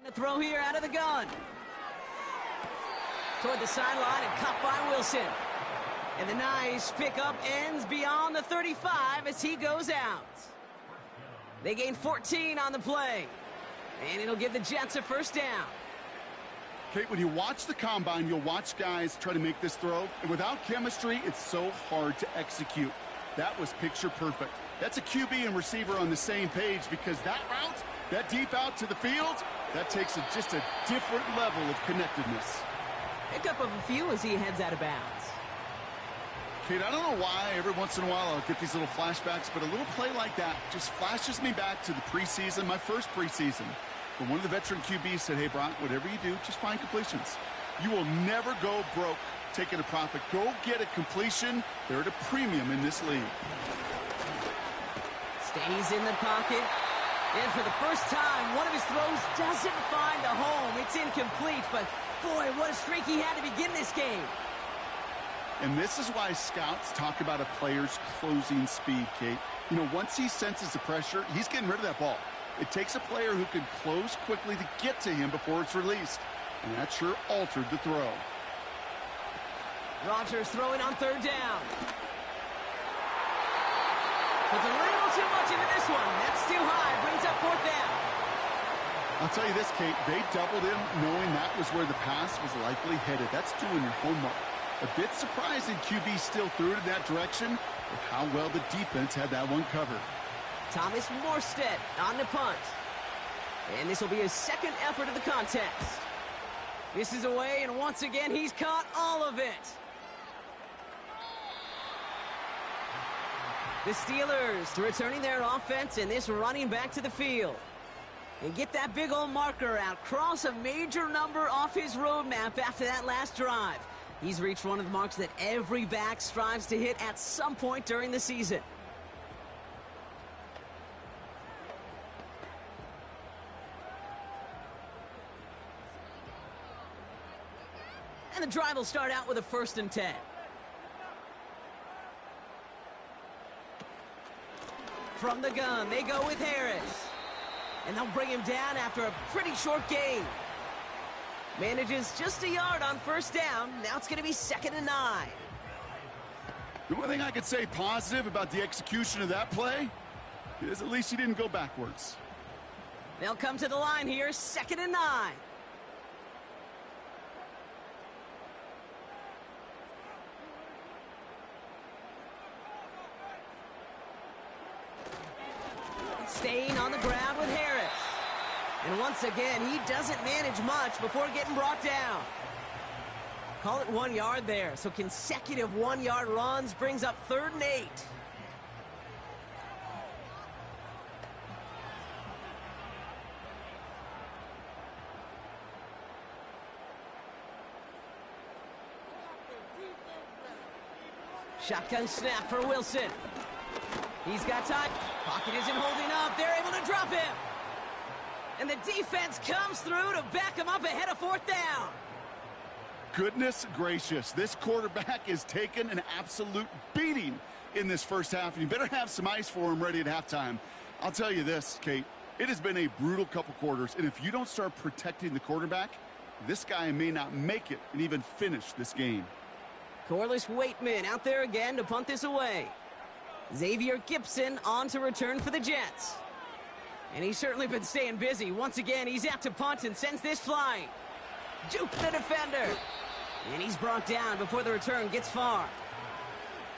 To throw here out of the gun. Toward the sideline and caught by Wilson. And the nice pickup ends beyond the 35 as he goes out. They gain 14 on the play. And it'll give the Jets a 1st down. Kate, when you watch the combine, you'll watch guys try to make this throw. And without chemistry, it's so hard to execute. That was picture perfect. That's a QB and receiver on the same page because that route, that deep out to the field, that takes just a different level of connectedness. Pickup of a few as he heads out of bounds. Kate, I don't know why every once in a while I'll get these little flashbacks, but a little play like that just flashes me back to the preseason, my first preseason. But one of the veteran QBs said, hey, Brock, whatever you do, just find completions. You will never go broke taking a profit. Go get a completion. They're at a premium in this league. Stays in the pocket. And for the first time, one of his throws doesn't find a home. It's incomplete, but boy, what a streak he had to begin this game. And this is why scouts talk about a player's closing speed, Kate. You know, once he senses the pressure, he's getting rid of that ball. It takes a player who can close quickly to get to him before it's released. And that sure altered the throw. Rodgers throwing on 3rd down. Puts a little too much into this one. That's too high. Brings up 4th down. I'll tell you this, Kate. They doubled him knowing that was where the pass was likely headed. That's doing your homework. A bit surprising QB still threw it in that direction with how well the defense had that one covered. Thomas Morstead on the punt. And this will be his second effort of the contest. This is away, and once again, he's caught all of it. The Steelers returning their offense and this running back to the field. And get that big old marker out. Cross a major number off his roadmap after that last drive. He's reached one of the marks that every back strives to hit at some point during the season. And the drive will start out with a 1st and 10. From the gun, they go with Harris. And they'll bring him down after a pretty short gain. Manages just a yard on 1st down. Now it's going to be 2nd and 9. The one thing I could say positive about the execution of that play is at least he didn't go backwards. They'll come to the line here, 2nd and 9. Staying on the ground with Harris. And once again, he doesn't manage much before getting brought down. Call it 1 yard there. So consecutive 1-yard runs brings up 3rd and 8. Shotgun snap for Wilson. He's got time. Pocket isn't holding up. They're able to drop him. And the defense comes through to back him up ahead of 4th down. Goodness gracious, this quarterback is taking an absolute beating in this first half, and you better have some ice for him ready at halftime. I'll tell you this, Kate, it has been a brutal couple quarters, and if you don't start protecting the quarterback, this guy may not make it and even finish this game. Corliss Waitman out there again to punt this away. Xavier Gibson on to return for the Jets. And he's certainly been staying busy. Once again, he's out to punt and sends this flying. Juke the defender. And he's brought down before the return gets far.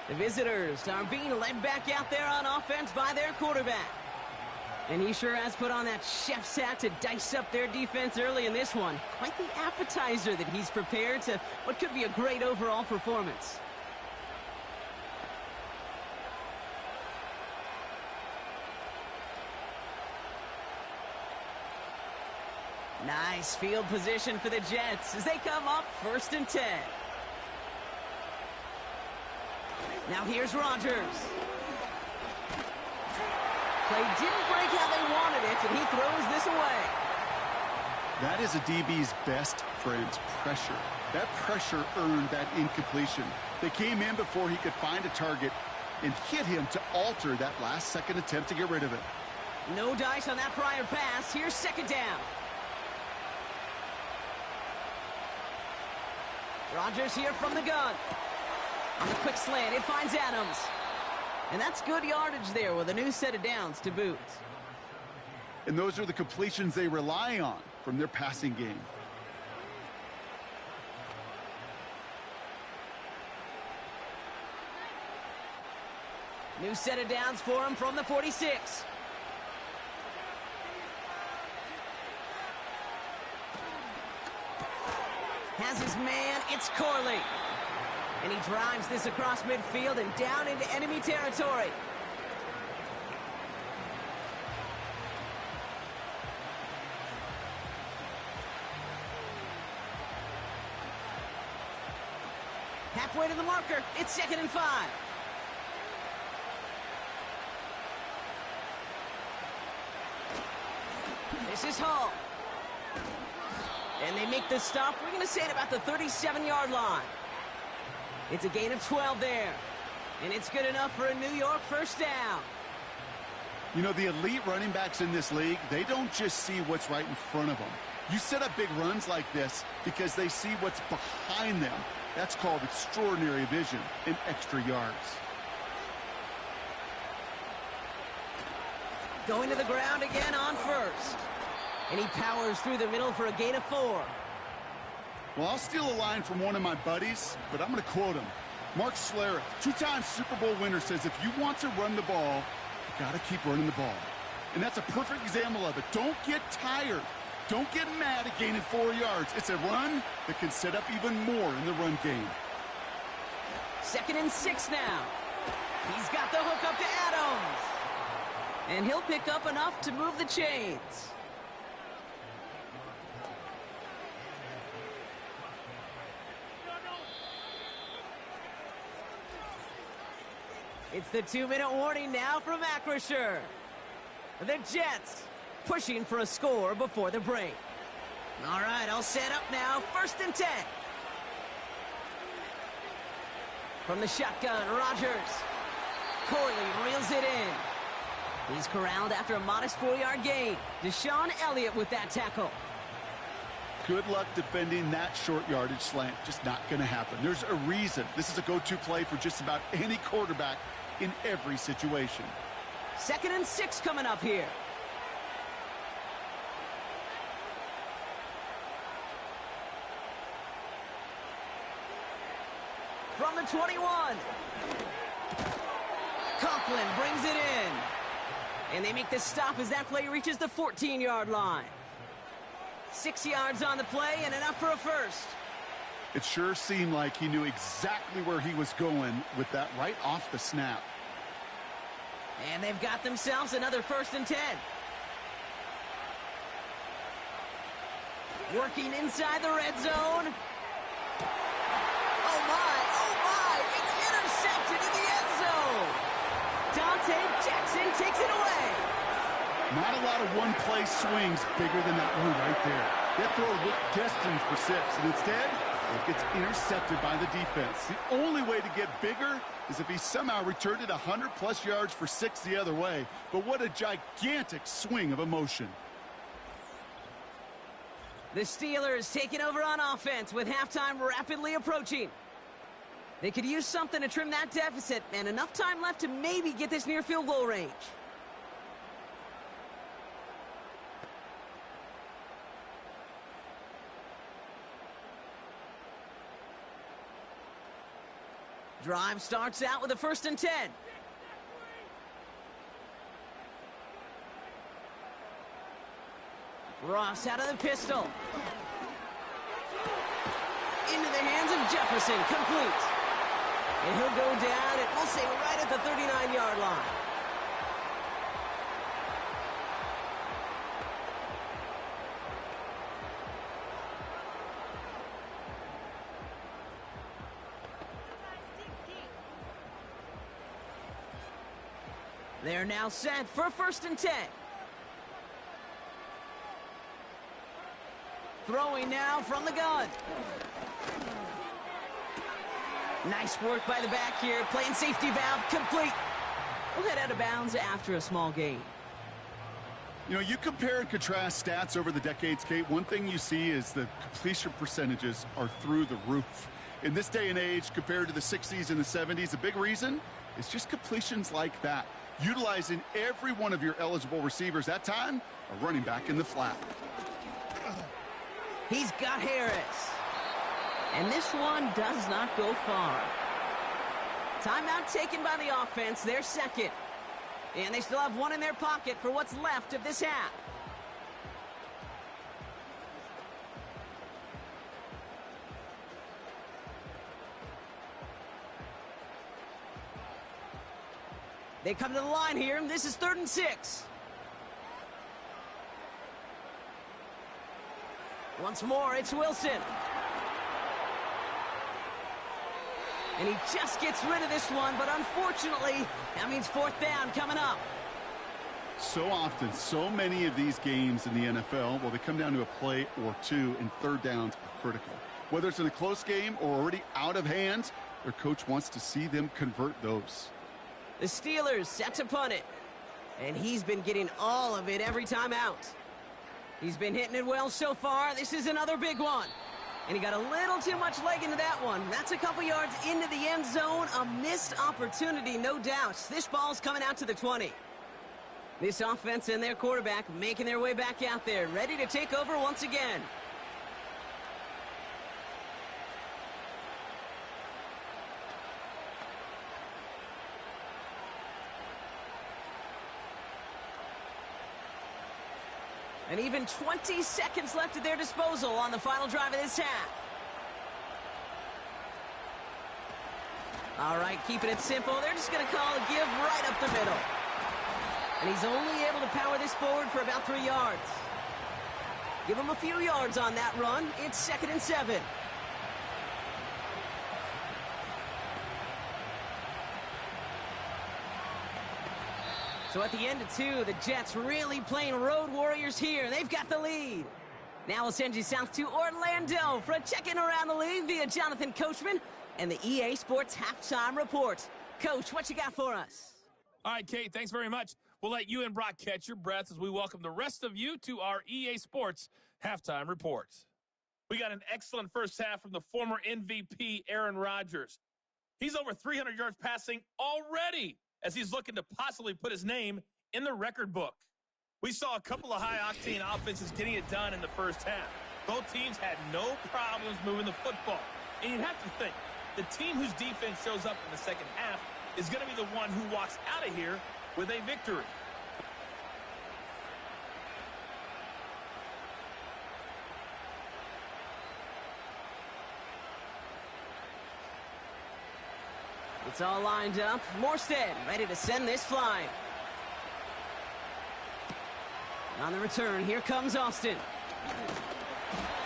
The visitors are being led back out there on offense by their quarterback. And he sure has put on that chef's hat to dice up their defense early in this one. Quite the appetizer that he's prepared to what could be a great overall performance. Nice field position for the Jets as they come up 1st and 10. Now here's Rodgers. Play didn't break how they wanted it, and he throws this away. That is a DB's best friend, pressure. That pressure earned that incompletion. They came in before he could find a target and hit him to alter that last-second attempt to get rid of it. No dice on that prior pass. Here's 2nd down. Rodgers here from the gun. On the quick slant, it finds Adams. And that's good yardage there with a new set of downs to boot. And those are the completions they rely on from their passing game. New set of downs for him from the 46. Has his man, it's Corley. And he drives this across midfield and down into enemy territory. Halfway to the marker, it's 2nd and 5. This is Hall. And they make the stop, we're going to say, at about the 37-yard line. It's a gain of 12 there. And it's good enough for a New York 1st down. You know, the elite running backs in this league, they don't just see what's right in front of them. You set up big runs like this because they see what's behind them. That's called extraordinary vision and extra yards. Going to the ground again on 1st. And he powers through the middle for a gain of 4. Well, I'll steal a line from one of my buddies, but I'm going to quote him. Mark Schlereth, 2-time Super Bowl winner, says if you want to run the ball, you got to keep running the ball. And that's a perfect example of it. Don't get tired. Don't get mad at gaining 4 yards. It's a run that can set up even more in the run game. 2nd and 6 now. He's got the hook up to Adams. And he'll pick up enough to move the chains. It's the 2-minute warning now from Acrisure. The Jets pushing for a score before the break. All right, all set up now. 1st and 10. From the shotgun, Rodgers. Corley reels it in. He's corralled after a modest 4-yard gain. Deshaun Elliott with that tackle. Good luck defending that short yardage slant. Just not going to happen. There's a reason. This is a go-to play for just about any quarterback in every situation. 2nd and 6 coming up here. From the 21. Conklin brings it in. And they make the stop as that play reaches the 14-yard line. 6 yards on the play and enough for a first. It sure seemed like he knew exactly where he was going with that right off the snap. And they've got themselves another 1st and 10. Working inside the red zone. Oh my, it's intercepted in the end zone. Dante Jackson takes it away. Not a lot of one-play swings bigger than that one right there. That throw looked destined for 6, and instead, it gets intercepted by the defense. The only way to get bigger is if he somehow returned it 100-plus yards for 6 the other way. But what a gigantic swing of emotion. The Steelers taking over on offense with halftime rapidly approaching. They could use something to trim that deficit, and enough time left to maybe get this near field goal range. Drive starts out with a 1st and 10. Ross out of the pistol. Into the hands of Jefferson, complete. And he'll go down, and we'll say right at the 39-yard line. They're now set for 1st and 10. Throwing now from the gun. Nice work by the back here. Playing safety valve complete. We'll head out of bounds after a small gain. You know, you compare and contrast stats over the decades, Kate. One thing you see is the completion percentages are through the roof. In this day and age, compared to the 60s and the 70s, a big reason is just completions like that. Utilizing every one of your eligible receivers. That time, a running back in the flat. He's got Harris. And this one does not go far. Timeout taken by the offense, their 2nd. And they still have one in their pocket for what's left of this half. They come to the line here. This is 3rd and 6. Once more, it's Wilson. And he just gets rid of this one, but unfortunately, that means 4th down coming up. So often, so many of these games in the NFL, well, they come down to a play or two, and 3rd downs are critical. Whether it's in a close game or already out of hand, their coach wants to see them convert those. The Steelers set to punt it. And he's been getting all of it every time out. He's been hitting it well so far. This is another big one. And he got a little too much leg into that one. That's a couple yards into the end zone. A missed opportunity, no doubt. This ball's coming out to the 20. This offense and their quarterback making their way back out there, ready to take over once again. And even 20 seconds left at their disposal on the final drive of this half. All right, keeping it simple. They're just going to call a give right up the middle. And he's only able to power this forward for about 3 yards. Give him a few yards on that run. It's 2nd and 7. So at the end of 2, the Jets really playing road warriors here. They've got the lead. Now we'll send you south to Orlando for a check-in around the league via Jonathan Coachman and the EA Sports Halftime Report. Coach, what you got for us? All right, Kate, thanks very much. We'll let you and Brock catch your breath as we welcome the rest of you to our EA Sports Halftime Report. We got an excellent first half from the former MVP, Aaron Rodgers. He's over 300 yards passing already as he's looking to possibly put his name in the record book. We saw a couple of high-octane offenses getting it done in the first half. Both teams had no problems moving the football. And you have to think, the team whose defense shows up in the second half is going to be the one who walks out of here with a victory. It's all lined up. Morstead ready to send this flying. On the return, here comes Austin.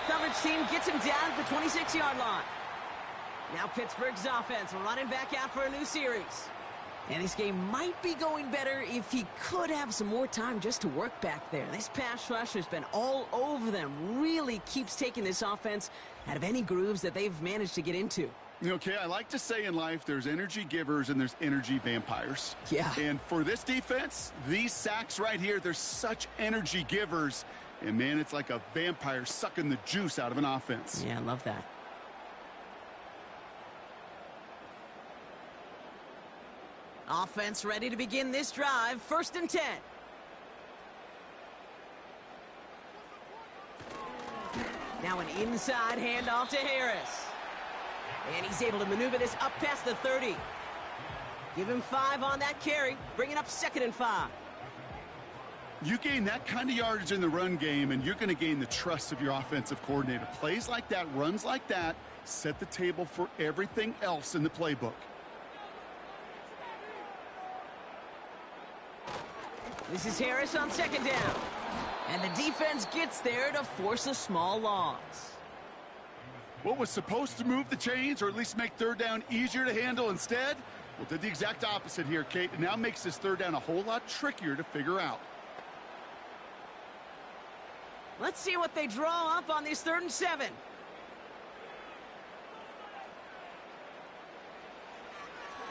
Coverage team gets him down at the 26-yard line. Now Pittsburgh's offense running back out for a new series. And this game might be going better if he could have some more time just to work back there. This pass rush has been all over them. Really keeps taking this offense out of any grooves that they've managed to get into. Okay, I like to say in life there's energy givers and there's energy vampires. Yeah. And for this defense, these sacks right here, they're such energy givers. And, man, it's like a vampire sucking the juice out of an offense. Yeah, I love that. Offense ready to begin this drive. 1st and 10. Now an inside handoff to Harris. And he's able to maneuver this up past the 30. Give him 5 on that carry, bringing up 2nd and 5. You gain that kind of yardage in the run game, and you're going to gain the trust of your offensive coordinator. Plays like that, runs like that, set the table for everything else in the playbook. This is Harris on 2nd down. And the defense gets there to force a small loss. What was supposed to move the chains or at least make 3rd down easier to handle instead? Well, did the exact opposite here, Kate. It now makes this 3rd down a whole lot trickier to figure out. Let's see what they draw up on this 3rd and 7.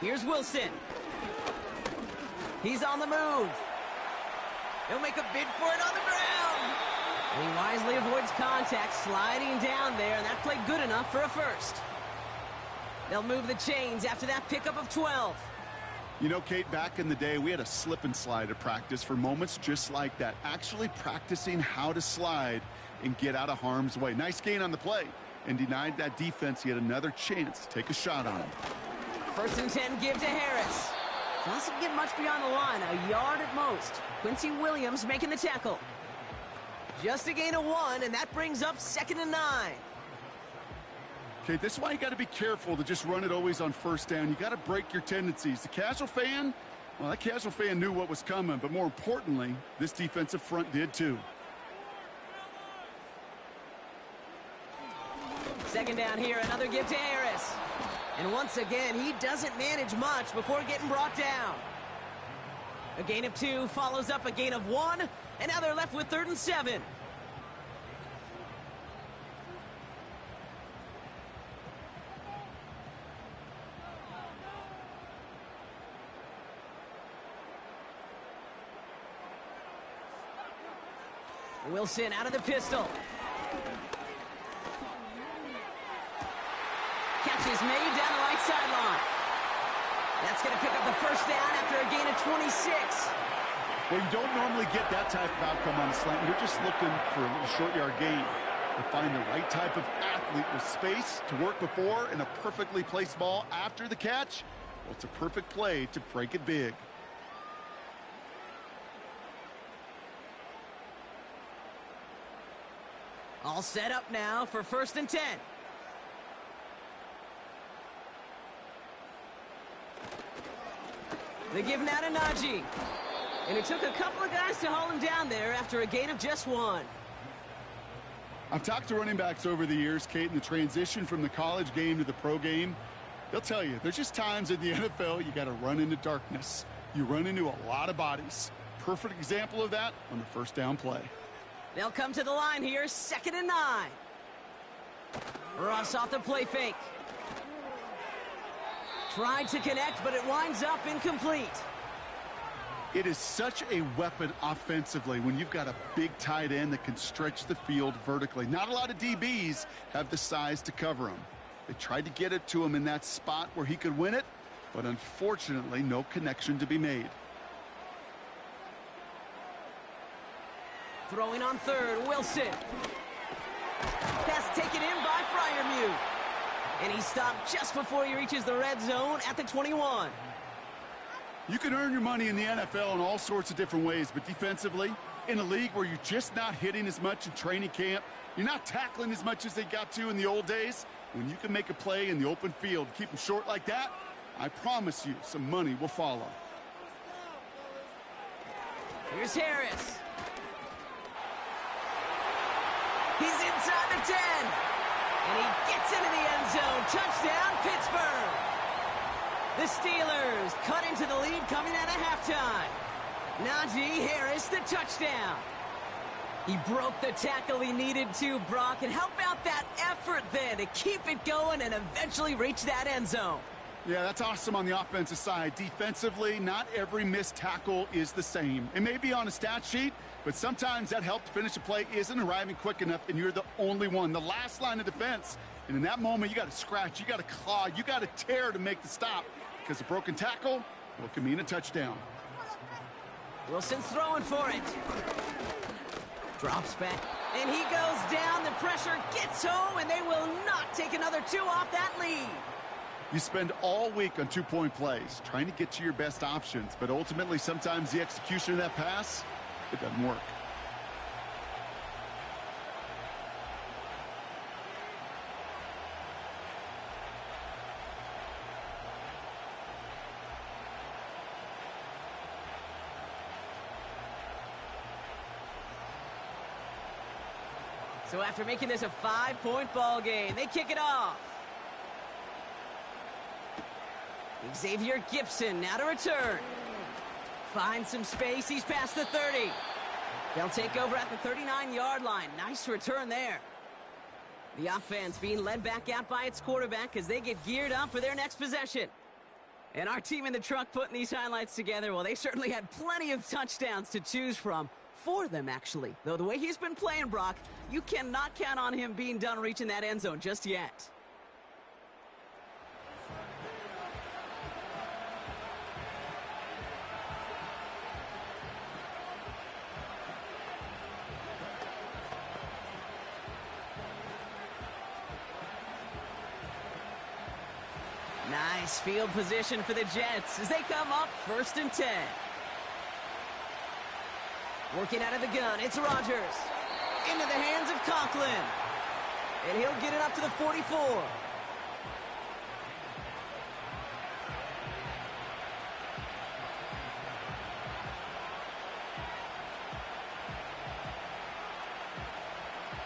Here's Wilson. He's on the move. He'll make a bid for it on the ground. And he wisely avoids contact, sliding down there, and that played good enough for a first. They'll move the chains after that pickup of 12. You know, Kate, back in the day, we had a slip and slide at practice for moments just like that. Actually practicing how to slide and get out of harm's way. Nice gain on the play, and denied that defense yet another chance to take a shot on him. 1st and 10 give to Harris. Doesn't get much beyond the line, a yard at most. Quincy Williams making the tackle. Just a gain of 1, and that brings up 2nd and 9. Okay, this is why you got to be careful to just run it always on 1st down. You got to break your tendencies. The casual fan, well, that casual fan knew what was coming, but more importantly, this defensive front did too. 2nd down here, another give to Harris. And once again, he doesn't manage much before getting brought down. A gain of 2 follows up a gain of 1, and now they're left with 3rd and 7. Wilson out of the pistol. Catch is made down the right sideline. That's going to pick up the 1st down after a gain of 26. Well, you don't normally get that type of outcome on a slant. You're just looking for a little short yard gain. To find the right type of athlete with space to work before and a perfectly placed ball after the catch. Well, it's a perfect play to break it big. All set up now for 1st and 10. They give now to Najee. And it took a couple of guys to haul him down there after a gain of just 1. I've talked to running backs over the years, Kate, in the transition from the college game to the pro game. They'll tell you, there's just times in the NFL you got to run into darkness. You run into a lot of bodies. Perfect example of that on the 1st down play. They'll come to the line here, 2nd and 9. Ross off the play fake. Tried to connect, but it winds up incomplete. It is such a weapon offensively when you've got a big tight end that can stretch the field vertically. Not a lot of DBs have the size to cover him. They tried to get it to him in that spot where he could win it, but unfortunately, no connection to be made. Throwing on 3rd, Wilson. Pass taken in by Freiermuth. And he stopped just before he reaches the red zone at the 21. You can earn your money in the NFL in all sorts of different ways, but defensively, in a league where you're just not hitting as much in training camp, you're not tackling as much as they got to in the old days, when you can make a play in the open field, keep them short like that, I promise you some money will follow. Here's Harris. He's inside the 10. And he gets into the end zone. Touchdown, Pittsburgh. The Steelers cut into the lead coming out of halftime. Najee Harris, the touchdown. He broke the tackle he needed to, Brock, and how about that effort then to keep it going and eventually reach that end zone? Yeah, that's awesome on the offensive side. Defensively, not every missed tackle is the same. It may be on a stat sheet, but sometimes that help to finish a play isn't arriving quick enough, and you're the only one, the last line of defense. And in that moment, you got to scratch, you got to claw, you got to tear to make the stop, because a broken tackle, well, it can mean a touchdown. Wilson's throwing for it. Drops back, and he goes down. The pressure gets home, and they will not take another 2 off that lead. You spend all week on 2-point plays, trying to get to your best options, but ultimately sometimes the execution of that pass, it doesn't work. So after making this a 5-point ball game, they kick it off. Xavier Gibson now to return. Finds some space. He's past the 30. They'll take over at the 39-yard line. Nice return there. The offense being led back out by its quarterback as they get geared up for their next possession. And our team in the truck putting these highlights together, well, they certainly had plenty of touchdowns to choose from. For them, actually. Though the way he's been playing, Brock, you cannot count on him being done reaching that end zone just yet. Nice field position for the Jets as they come up 1st and 10. Working out of the gun, it's Rodgers. Into the hands of Conklin. And he'll get it up to the 44.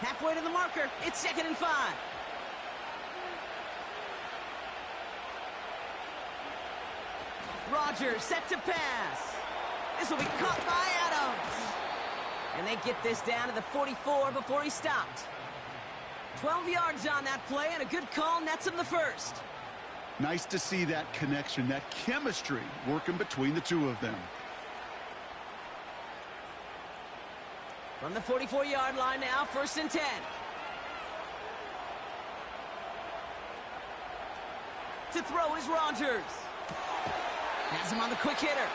Halfway to the marker, it's 2nd and 5. Rodgers set to pass. This will be caught by Adams. And they get this down to the 44 before he stopped. 12 yards on that play, and a good call nets him the 1st. Nice to see that connection, that chemistry working between the two of them. From the 44-yard line now, 1st and 10. To throw is Rodgers. Has him on the quick hitter.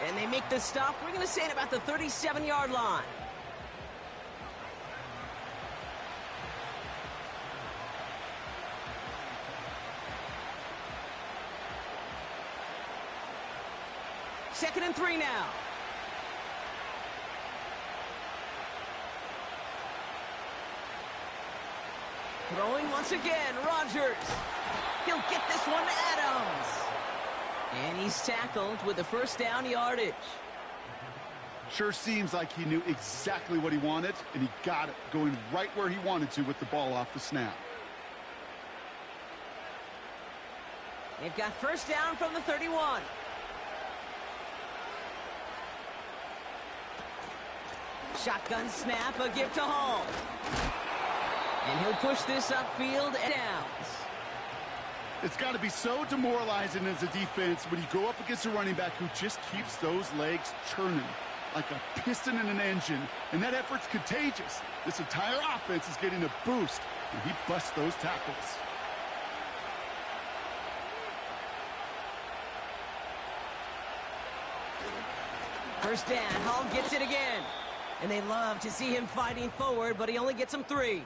And they make the stop, we're going to say, at about the 37-yard line. Second and 3 now. Throwing once again, Rodgers. He'll get this one to Adams. And he's tackled with the first down yardage. Sure seems like he knew exactly what he wanted, and he got it, going right where he wanted to with the ball off the snap. They've got first down from the 31. Shotgun snap, a give to Hall. And he'll push this upfield and downs. It's got to be so demoralizing as a defense when you go up against a running back who just keeps those legs churning like a piston in an engine, and that effort's contagious. This entire offense is getting a boost, and he busts those tackles. First down, Hall gets it again. And they love to see him fighting forward, but he only gets them 3.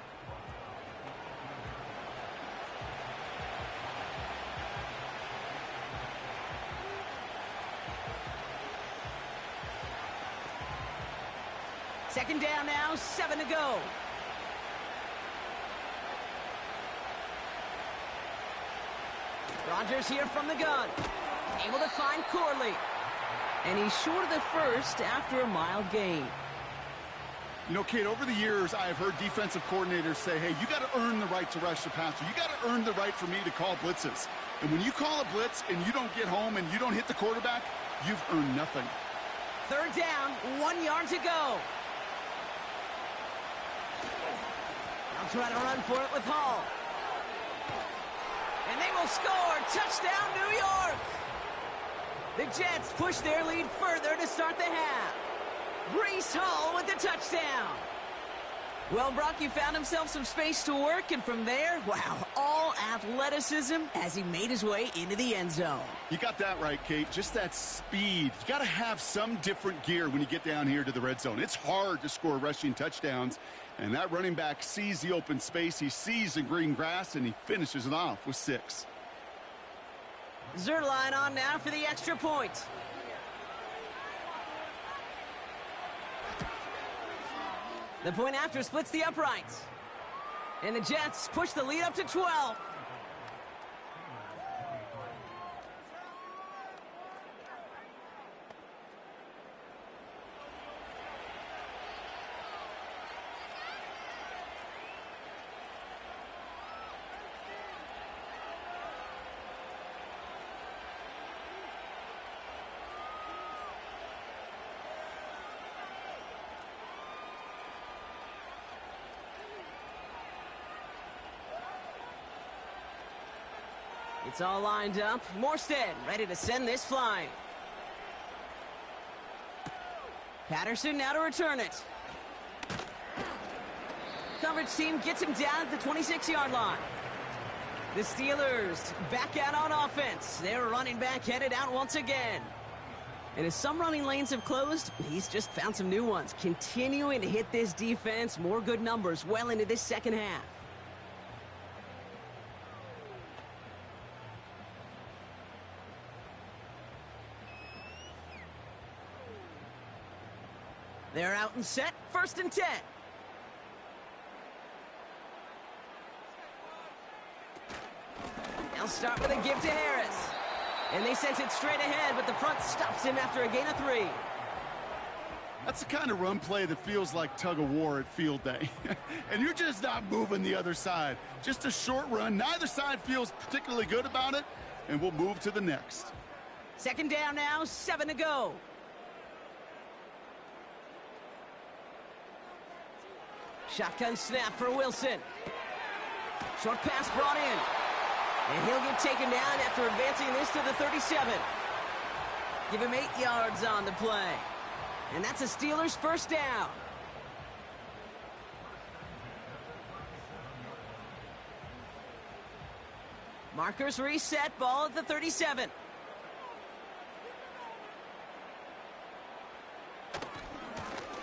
Second down now, 7 to go. Rodgers here from the gun. Able to find Corley. And he's short of the first after a mild gain. You know, Kate, over the years, I've heard defensive coordinators say, hey, you got to earn the right to rush the passer. You got to earn the right for me to call blitzes. And when you call a blitz and you don't get home and you don't hit the quarterback, you've earned nothing. Third down, 1 yard to go. I'll try to run for it with Hall. And they will score. Touchdown, New York. The Jets push their lead further to start the half. Breece Hall with the touchdown. Well, Brock, you found himself some space to work, and from there, wow, all athleticism as he made his way into the end zone. You got that right, Kate. Just that speed. You got to have some different gear when you get down here to the red zone. It's hard to score rushing touchdowns, and that running back sees the open space, he sees the green grass, and he finishes it off with 6. Zerline on now for the extra point. The point after splits the uprights. And the Jets push the lead up to 12. It's all lined up. Morstead ready to send this flying. Patterson now to return it. Coverage team gets him down at the 26-yard line. The Steelers back out on offense. Their running back headed out once again. And as some running lanes have closed, he's just found some new ones. Continuing to hit this defense, more good numbers well into this second half. They're out and set, 1st and 10. They'll start with a give to Harris. And they sent it straight ahead, but the front stops him after a gain of 3. That's the kind of run play that feels like tug of war at field day. And you're just not moving the other side. Just a short run. Neither side feels particularly good about it, and we'll move to the next. Second down now, 7 to go. Shotgun snap for Wilson. Short pass brought in. And he'll get taken down after advancing this to the 37. Give him 8 yards on the play. And that's a Steelers first down. Markers reset, ball at the 37.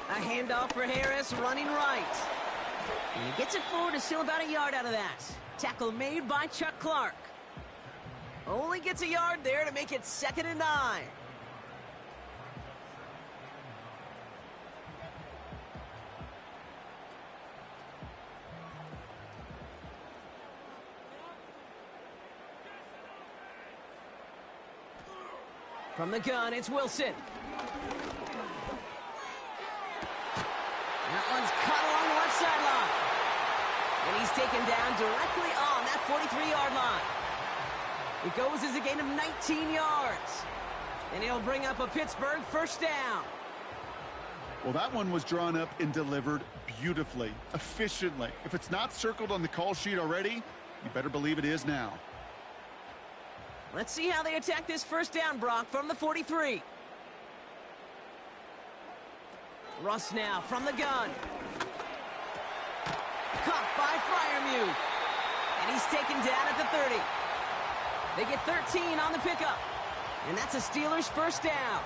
A handoff for Harris, running right. And he gets it forward to still about a yard out of that. Tackle made by Chuck Clark. Only gets a yard there to make it 2nd and 9. From the gun, it's Wilson. That one's cut along the left sideline. And he's taken down directly on that 43-yard line. It goes as a gain of 19 yards. And it'll bring up a Pittsburgh first down. Well, that one was drawn up and delivered beautifully, efficiently. If it's not circled on the call sheet already, you better believe it is now. Let's see how they attack this first down, Brock, from the 43. Russ now from the gun. Caught by Freiermuth. And he's taken down at the 30. They get 13 on the pickup. And that's a Steelers first down.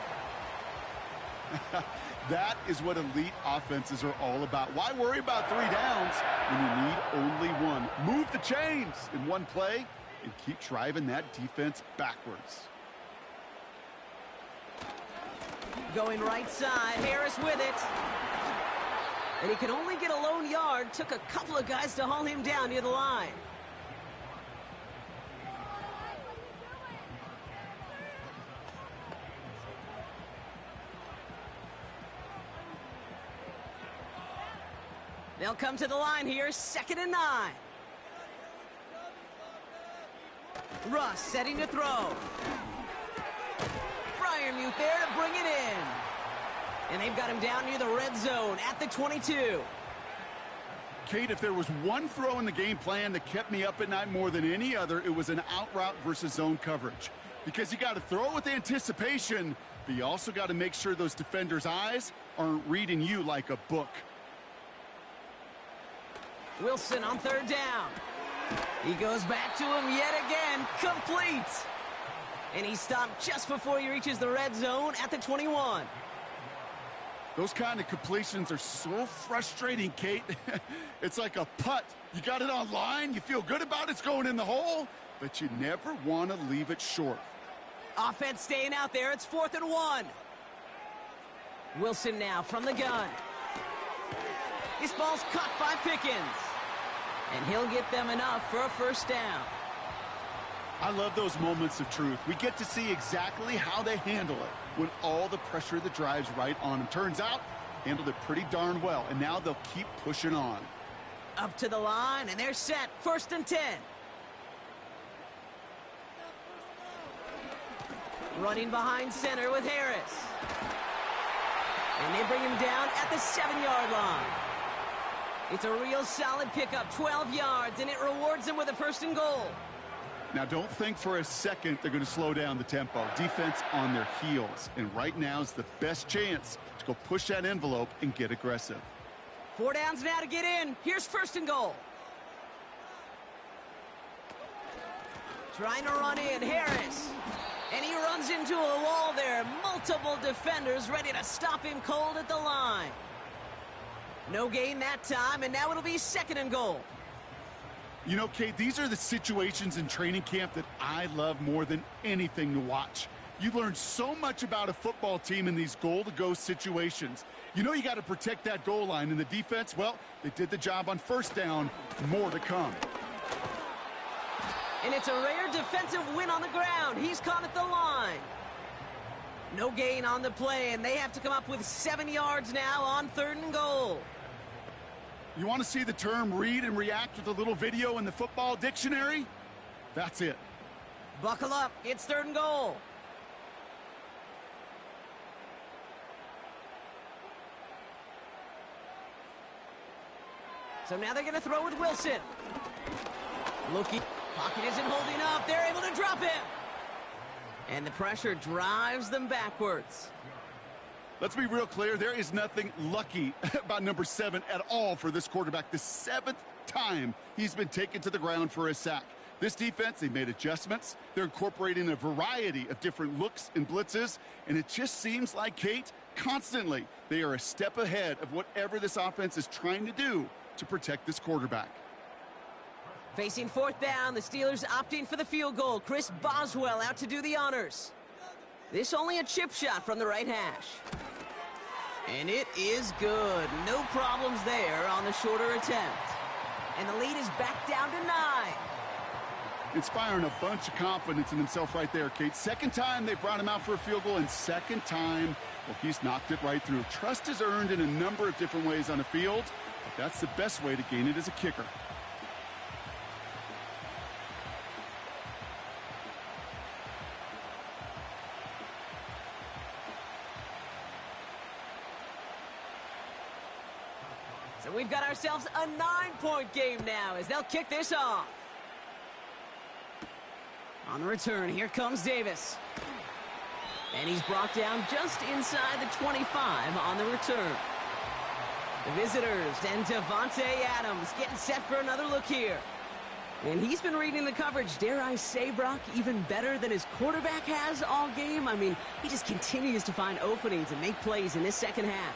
That is what elite offenses are all about. Why worry about 3 downs when you need only one? Move the chains in one play and keep driving that defense backwards. Going right side, Harris with it. And he could only get a lone yard. Took a couple of guys to haul him down near the line. They'll come to the line here, 2nd and 9. Russ setting to throw. Freiermuth there to bring it in. And they've got him down near the red zone at the 22. Kate, if there was one throw in the game plan that kept me up at night more than any other, it was an out route versus zone coverage. Because you got to throw with anticipation, but you also got to make sure those defenders' eyes aren't reading you like a book. Wilson on 3rd down. He goes back to him yet again. Complete. And he stopped just before he reaches the red zone at the 21. Those kind of completions are so frustrating, Kate. It's like a putt. You got it on line, you feel good about it's going in the hole, but you never want to leave it short. Offense staying out there. It's 4th and 1. Wilson now from the gun. This ball's caught by Pickens. And he'll get them enough for a first down. I love those moments of truth. We get to see exactly how they handle it when all the pressure that drives right on them. Turns out, handled it pretty darn well, and now they'll keep pushing on. Up to the line, and they're set. 1st and 10. Running behind center with Harris. And they bring him down at the 7-yard line. It's a real solid pickup, 12 yards, and it rewards them with a 1st and goal. Now, don't think for a second they're going to slow down the tempo. Defense on their heels, and right now is the best chance to go push that envelope and get aggressive. 4 downs now to get in. Here's 1st and goal. Trying to run in, Harris. And he runs into a wall there. Multiple defenders ready to stop him cold at the line. No gain that time, and now it'll be 2nd and goal. You know, Kate, these are the situations in training camp that I love more than anything to watch. You learn so much about a football team in these goal-to-go situations. You know you got to protect that goal line, and the defense, well, they did the job on 1st down. More to come. And it's a rare defensive win on the ground. He's caught at the line. No gain on the play, and they have to come up with 7 yards now on 3rd and goal. You want to see the term read and react with a little video in the football dictionary? That's it. Buckle up. It's 3rd and goal. So now they're going to throw with Wilson. Looking. Pocket isn't holding up. They're able to drop him. And the pressure drives them backwards. Let's be real clear. There is nothing lucky about number 7 at all for this quarterback. The 7th time he's been taken to the ground for a sack. This defense, they've made adjustments. They're incorporating a variety of different looks and blitzes. And it just seems like, Kate, constantly they are a step ahead of whatever this offense is trying to do to protect this quarterback. Facing 4th down, the Steelers opting for the field goal. Chris Boswell out to do the honors. This only a chip shot from the right hash. And it is good. No problems there on the shorter attempt. And the lead is back down to 9. inspiring a bunch of confidence in himself right there, Kate. Second time they brought him out for a field goal, and second time, well, he's knocked it right through. Trust is earned in a number of different ways on the field, but that's the best way to gain it as a kicker. So we've got ourselves a 9-point game now as they'll kick this off. On the return, here comes Davis. And he's brought down just inside the 25 on the return. The visitors and Devontae Adams getting set for another look here. And he's been reading the coverage, dare I say, Brock, even better than his quarterback has all game. I mean, he just continues to find openings and make plays in this second half.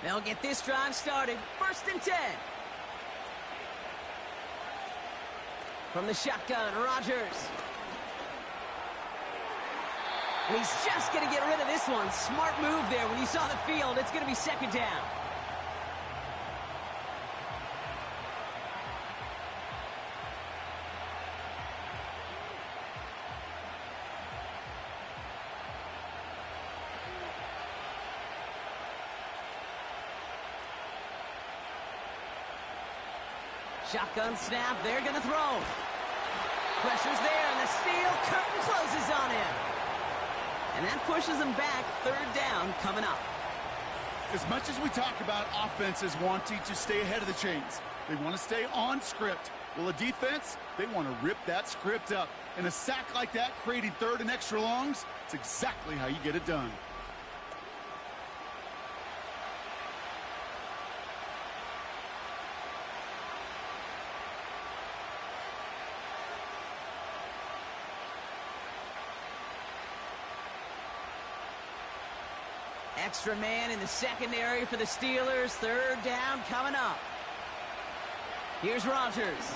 They'll get this drive started. 1st and 10. From the shotgun, Rodgers. And he's just going to get rid of this one. Smart move there. When you saw the field, it's going to be 2nd down. Shotgun snap, they're going to throw. Pressure's there, and the steel curtain closes on him. And that pushes him back. 3rd down coming up. As much as we talk about offenses wanting to stay ahead of the chains, they want to stay on script. Well, a defense, they want to rip that script up. And a sack like that, creating 3rd and extra longs, it's exactly how you get it done. Extra man in the secondary for the Steelers. 3rd down coming up. Here's Rodgers.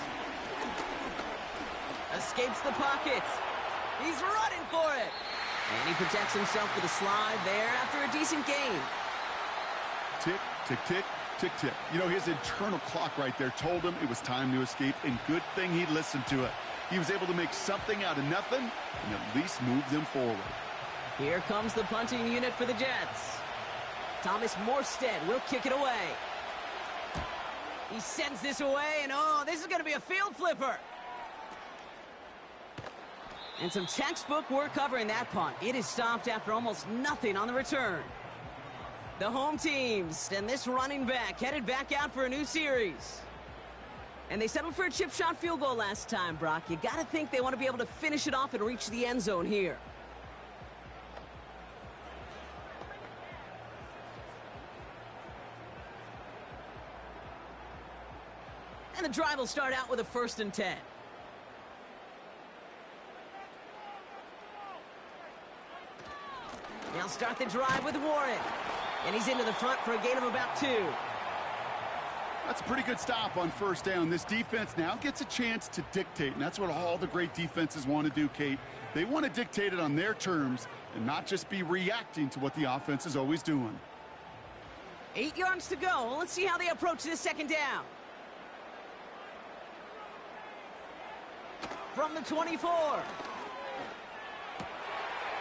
Escapes the pocket. He's running for it. And he protects himself with a slide there after a decent gain. Tick, tick, tick, tick, tick. You know, his internal clock right there told him it was time to escape, and good thing he listened to it. He was able to make something out of nothing and at least move them forward. Here comes the punting unit for the Jets. Thomas Morstead will kick it away. He sends this away, and oh, this is going to be a field flipper. And some textbook work covering that punt. It is stopped after almost nothing on the return. The home teams and this running back headed back out for a new series. And they settled for a chip shot field goal last time, Brock. You got to think they want to be able to finish it off and reach the end zone here. And the drive will start out with a 1st and 10. They'll start the drive with Warren. And he's into the front for a gain of about 2. That's a pretty good stop on 1st down. This defense now gets a chance to dictate, and that's what all the great defenses want to do, Kate. They want to dictate it on their terms and not just be reacting to what the offense is always doing. 8 yards to go. Well, let's see how they approach this 2nd down. From the 24.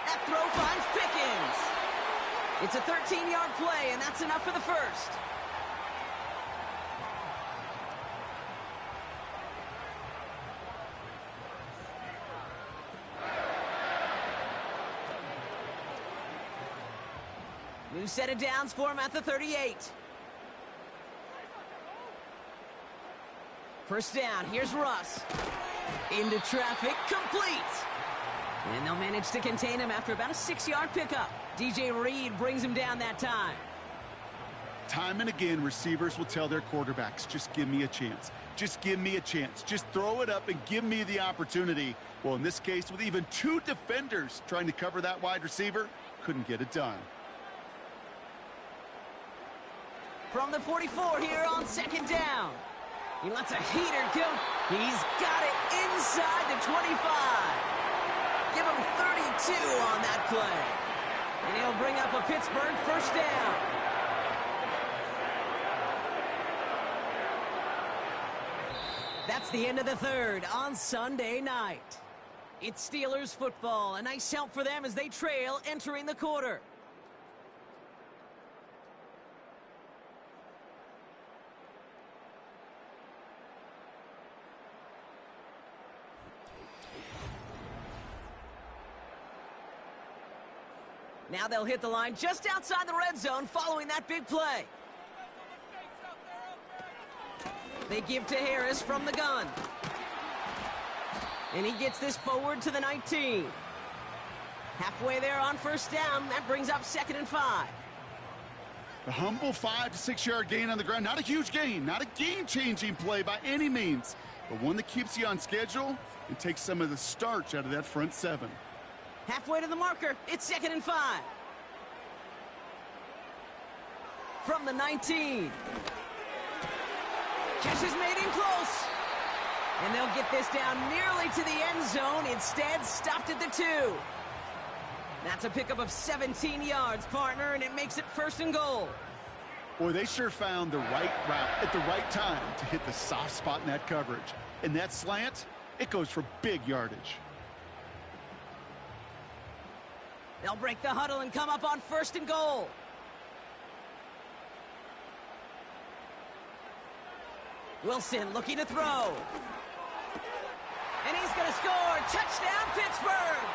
That throw finds Pickens. It's a 13-yard play, and that's enough for the 1st. New set of downs for him at the 38. 1st down, here's Russ. Into traffic, complete. And they'll manage to contain him after about a 6-yard pickup. DJ Reed brings him down that time. Time and again, receivers will tell their quarterbacks, just give me a chance. Just give me a chance. Just throw it up and give me the opportunity. Well, in this case, with even 2 defenders trying to cover that wide receiver, couldn't get it done. From the 44 here on 2nd down. He lets a heater go. He's got it inside the 25. Give him 32 on that play. And he'll bring up a Pittsburgh first down. That's the end of the third on Sunday night. It's Steelers football. A nice help for them as they trail entering the quarter. Now they'll hit the line just outside the red zone following that big play. They give to Harris from the gun. And he gets this forward to the 19. Halfway there on first down. That brings up 2nd and 5. A humble 5 to 6 yard gain on the ground. Not a huge gain. Not a game-changing play by any means. But one that keeps you on schedule and takes some of the starch out of that front 7. Halfway to the marker. It's 2nd and 5. From the 19. Catch is made in close. And they'll get this down nearly to the end zone. Instead, stopped at the 2. That's a pickup of 17 yards, partner, and it makes it 1st and goal. Boy, they sure found the right route at the right time to hit the soft spot in that coverage. And that slant, it goes for big yardage. They'll break the huddle and come up on 1st and goal. Wilson looking to throw. And he's going to score. Touchdown, Pittsburgh!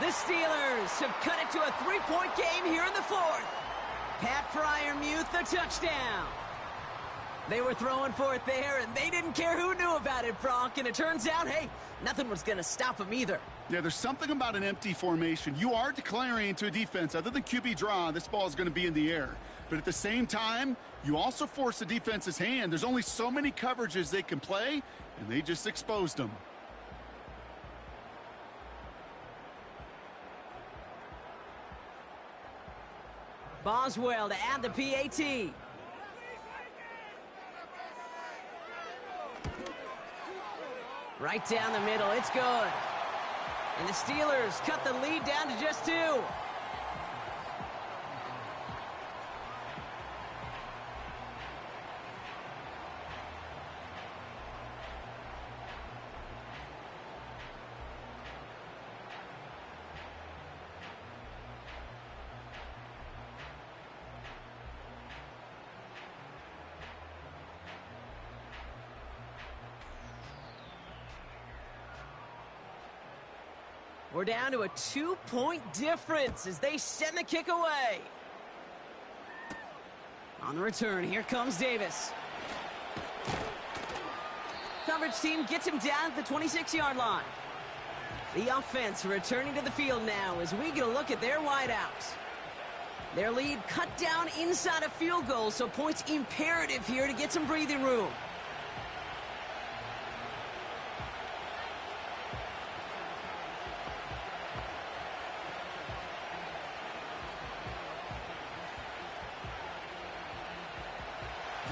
The Steelers have cut it to a 3-point game here in the 4th. Pat Fryermuth, the touchdown. They were throwing for it there, and they didn't care who knew about it, Bronk. And it turns out, hey, nothing was going to stop them either. Yeah, there's something about an empty formation. You are declaring to a defense, other than QB draw, this ball is going to be in the air. But at the same time, you also force the defense's hand. There's only so many coverages they can play, and they just exposed them. Boswell to add the PAT. Right down the middle, it's good. And the Steelers cut the lead down to just 2. We're down to a 2-point difference as they send the kick away. On the return, here comes Davis. Coverage team gets him down at the 26-yard line. The offense returning to the field now as we get a look at their wideouts. Their lead cut down inside a field goal, so points imperative here to get some breathing room.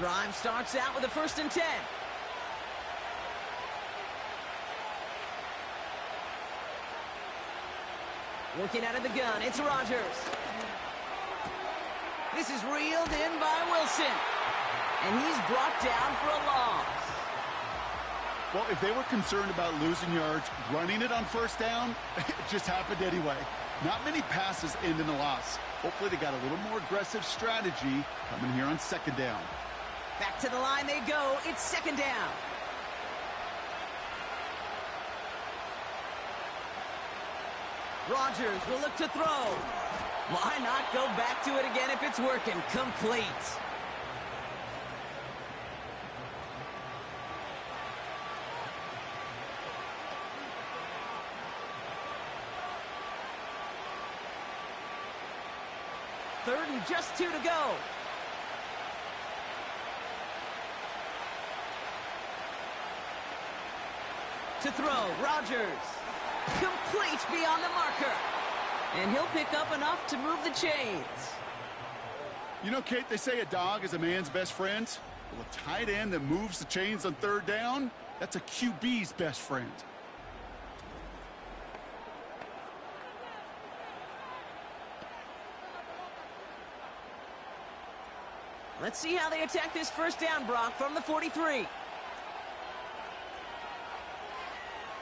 Drive starts out with a 1st and 10. Looking out of the gun, it's Rodgers. This is reeled in by Wilson. And he's brought down for a loss. Well, if they were concerned about losing yards, running it on 1st down, it just happened anyway. Not many passes end in a loss. Hopefully they got a little more aggressive strategy coming here on 2nd down. Back to the line they go. It's 2nd down. Rodgers will look to throw. Why not go back to it again if it's working? Complete. Third and just 2 to go. To throw, Rodgers. Complete beyond the marker. And he'll pick up enough to move the chains. You know, Kate, they say a dog is a man's best friend. Well, a tight end that moves the chains on 3rd down, that's a QB's best friend. Let's see how they attack this first down, Brock, from the 43.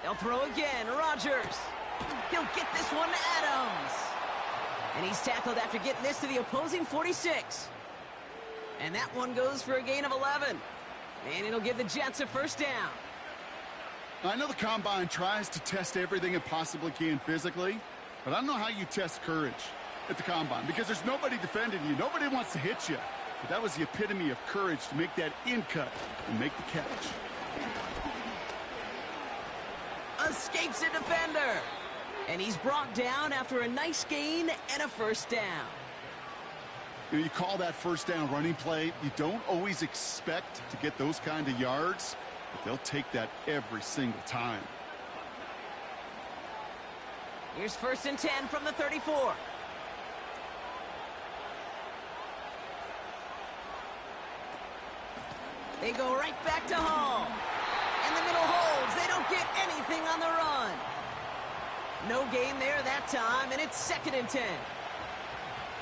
They'll throw again. Rodgers. He'll get this one to Adams. And he's tackled after getting this to the opposing 46. And that one goes for a gain of 11. And it'll give the Jets a first down. I know the Combine tries to test everything it possibly can physically, but I don't know how you test courage at the Combine because there's nobody defending you. Nobody wants to hit you. But that was the epitome of courage to make that in cut and make the catch. Escapes a defender. And he's brought down after a nice gain and a first down. You call that first down running play. You don't always expect to get those kind of yards, but they'll take that every single time. Here's 1st and 10 from the 34. They go right back to Hall. And the middle holds. They don't get anything on the run. No gain there that time, and it's 2nd and 10.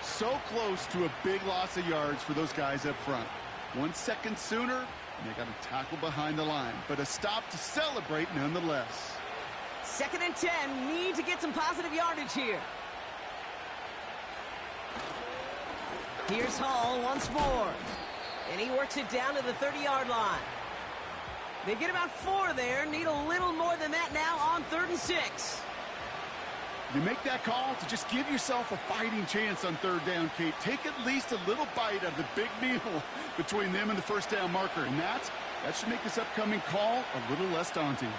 So close to a big loss of yards for those guys up front. 1 second sooner, and they got a tackle behind the line. But a stop to celebrate nonetheless. 2nd and 10. Need to get some positive yardage here. Here's Hall once more. And he works it down to the 30-yard line. They get about 4 there. Need a little more than that now on 3rd and 6. You make that call to just give yourself a fighting chance on 3rd down, Kate. Take at least a little bite of the big meal between them and the first down marker. And that should make this upcoming call a little less daunting.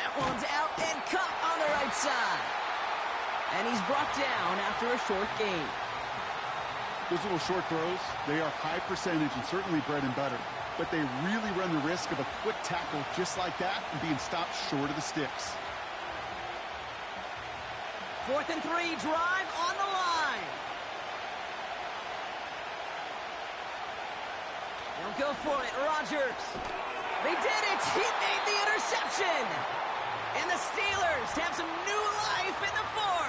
That one's out and cut on the right side. And he's brought down after a short gain. Those little short throws, they are high percentage and certainly bread and butter. But they really run the risk of a quick tackle just like that and being stopped short of the sticks. 4th and 3, drive on the line. They'll go for it, Rodgers. They did it! He made the interception! And the Steelers have some new life in the 4th.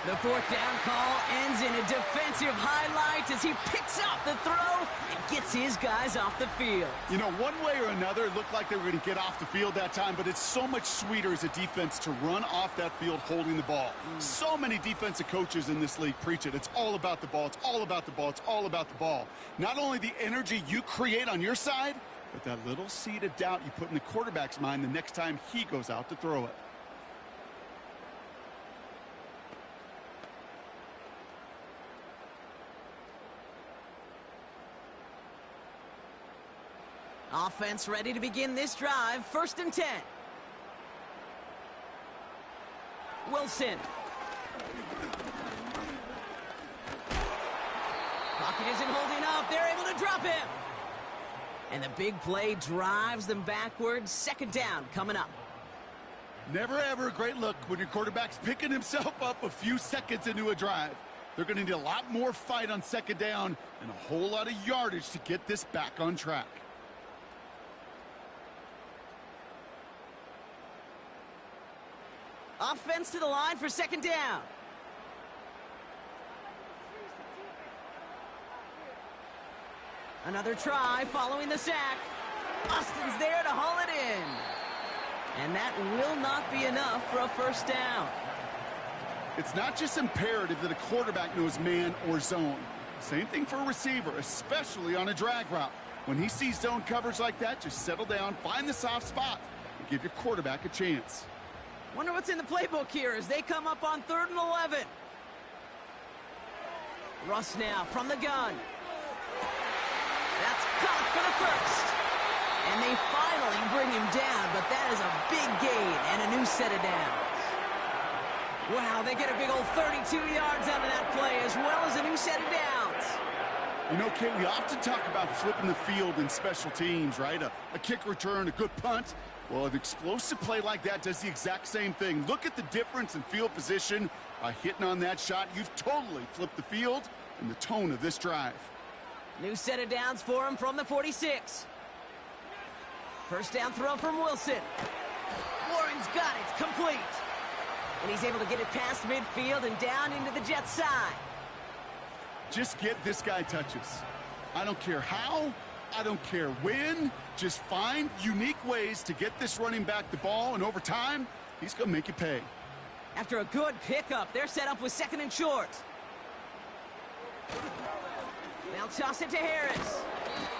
The 4th down call ends in a defensive highlight as he picks up the throw and gets his guys off the field. You know, one way or another, it looked like they were going to get off the field that time, but it's so much sweeter as a defense to run off that field holding the ball. So many defensive coaches in this league preach it. It's all about the ball. It's all about the ball. It's all about the ball. Not only the energy you create on your side, but that little seed of doubt you put in the quarterback's mind the next time he goes out to throw it. Offense ready to begin this drive. 1st and 10. Wilson. Pocket isn't holding up. They're able to drop him. And the big play drives them backwards. 2nd down coming up. Never ever a great look when your quarterback's picking himself up a few seconds into a drive. They're going to need a lot more fight on 2nd down and a whole lot of yardage to get this back on track. Offense to the line for 2nd down. Another try following the sack. Austin's there to haul it in. And that will not be enough for a first down. It's not just imperative that a quarterback knows man or zone. Same thing for a receiver, especially on a drag route. When he sees zone coverage like that, just settle down, find the soft spot, and give your quarterback a chance. Wonder what's in the playbook here as they come up on 3rd and 11. Russ now from the gun. That's caught for the first. And they finally bring him down, but that is a big gain and a new set of downs. Wow, they get a big old 32 yards out of that play as well as a new set of downs. You know, Kate, we often talk about flipping the field in special teams, right? A kick return, a good punt. Well, an explosive play like that does the exact same thing. Look at the difference in field position. By hitting on that shot, you've totally flipped the field and the tone of this drive. New set of downs for him from the 46. First down throw from Wilson. Warren's got it, complete. And he's able to get it past midfield and down into the Jets' side. Just get this guy touches. I don't care how, I don't care when. Just find unique ways to get this running back the ball, and over time, he's going to make you pay. After a good pickup, they're set up with 2nd and short. They'll toss it to Harris.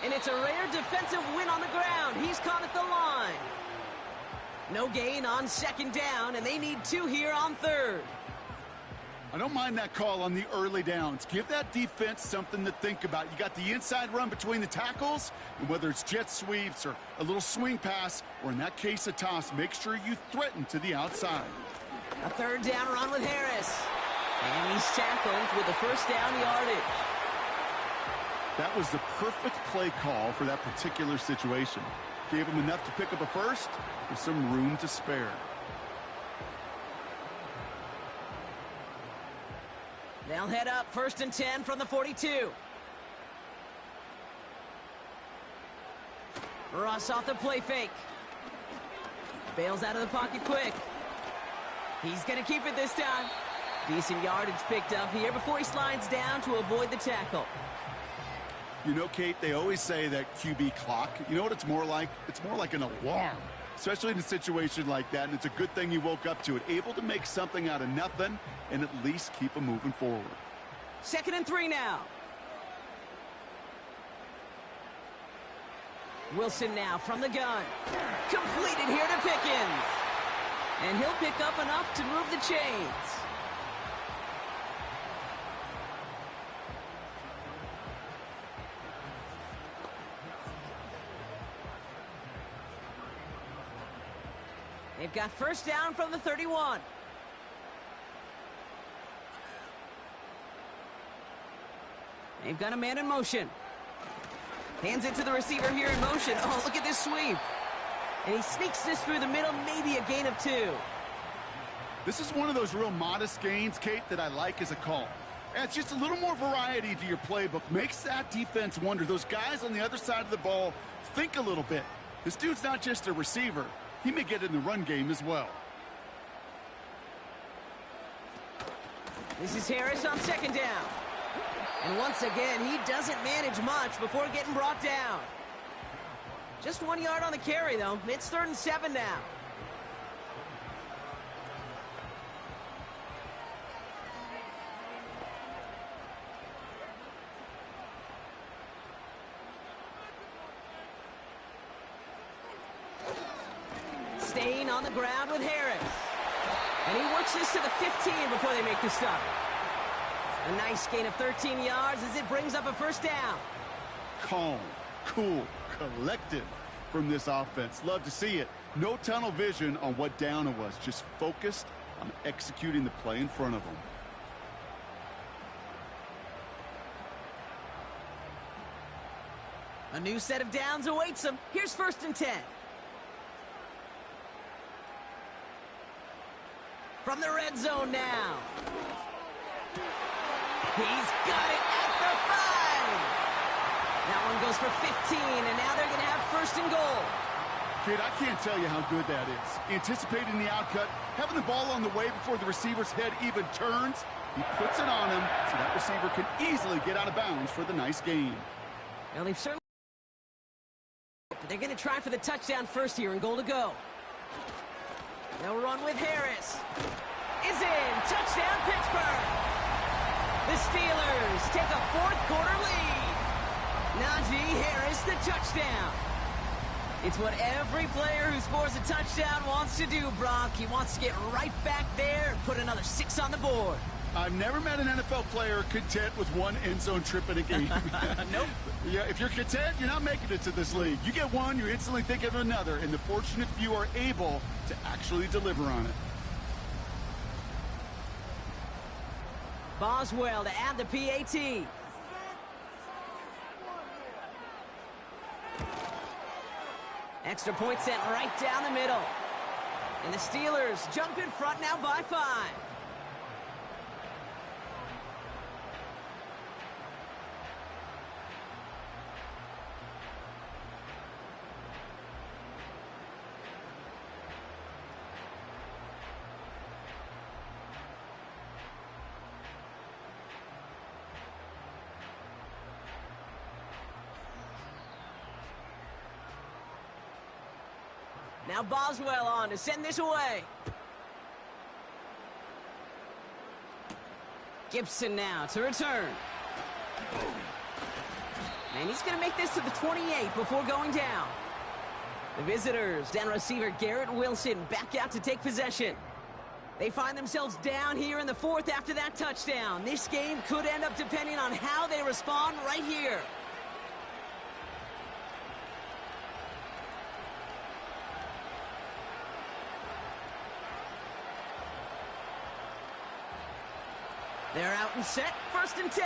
And it's a rare defensive win on the ground. He's caught at the line. No gain on 2nd down, and they need 2 here on 3rd. I don't mind that call on the early downs. Give that defense something to think about. You got the inside run between the tackles, and whether it's jet sweeps or a little swing pass, or in that case a toss, make sure you threaten to the outside. A 3rd down run with Harris. And he's tackled with the 1st down yardage. That was the perfect play call for that particular situation. Gave him enough to pick up a 1st with some room to spare. They'll head up 1st and 10 from the 42. Ross off the play fake. Bails out of the pocket quick. He's going to keep it this time. Decent yardage picked up here before he slides down to avoid the tackle. You know, Kate, they always say that QB clock, you know what it's more like? It's more like an alarm, especially in a situation like that, and it's a good thing you woke up to it, able to make something out of nothing and at least keep them moving forward. 2nd and 3 now. Wilson now from the gun. Completed here to Pickens. And he'll pick up enough to move the chains. They've got 1st down from the 31. They've got a man in motion. Hands it to the receiver here in motion. Oh, look at this sweep. And he sneaks this through the middle, maybe a gain of 2. This is one of those real modest gains, Kate, that I like as a call. Adds just a little more variety to your playbook. Makes that defense wonder. Those guys on the other side of the ball think a little bit. This dude's not just a receiver. He may get in the run game as well. This is Harris on 2nd down. And once again, he doesn't manage much before getting brought down. Just 1 yard on the carry, though. It's 3rd and 7 now. Staying on the ground with Harris. And he works this to the 15 before they make the stop. A nice gain of 13 yards as it brings up a 1st down. Calm, cool, collected from this offense. Love to see it. No tunnel vision on what down it was. Just focused on executing the play in front of them. A new set of downs awaits him. Here's 1st and 10. From the red zone now. He's got it at the 5. That one goes for 15, and now they're going to have 1st and goal. Kid, I can't tell you how good that is. Anticipating the outcut, having the ball on the way before the receiver's head even turns. He puts it on him so that receiver can easily get out of bounds for the nice gain. Well, they've certainly... But they're going to try for the touchdown first here and goal to go. They'll run with Harris. Is in. Touchdown, Pittsburgh. The Steelers take a 4th quarter lead. Najee Harris, the touchdown. It's what every player who scores a touchdown wants to do, Brock. He wants to get right back there and put another 6 on the board. I've never met an NFL player content with 1 end zone trip in a game. Nope. Yeah, if you're content, you're not making it to this league. You get one, you're instantly thinking of another, and the fortunate few are able to actually deliver on it. Boswell to add the PAT. Extra point sent right down the middle. And the Steelers jump in front now by 5. Now Boswell on to send this away. Gibson now to return. And he's going to make this to the 28 before going down. The visitors, down receiver Garrett Wilson, back out to take possession. They find themselves down here in the fourth after that touchdown. This game could end up depending on how they respond right here. They're out and set, 1st and 10.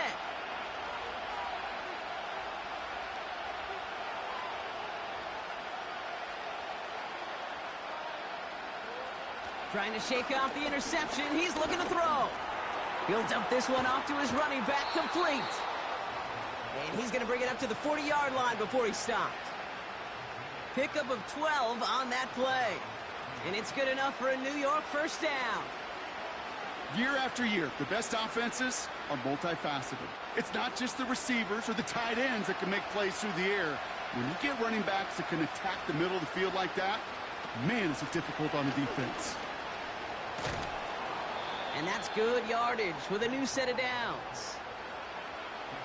Trying to shake off the interception. He's looking to throw. He'll dump this one off to his running back, complete. And he's going to bring it up to the 40-yard line before he stopped. Pickup of 12 on that play. And it's good enough for a New York first down. Year after year, the best offenses are multifaceted. It's not just the receivers or the tight ends that can make plays through the air. When you get running backs that can attack the middle of the field like that, man, is it difficult on the defense. And that's good yardage with a new set of downs.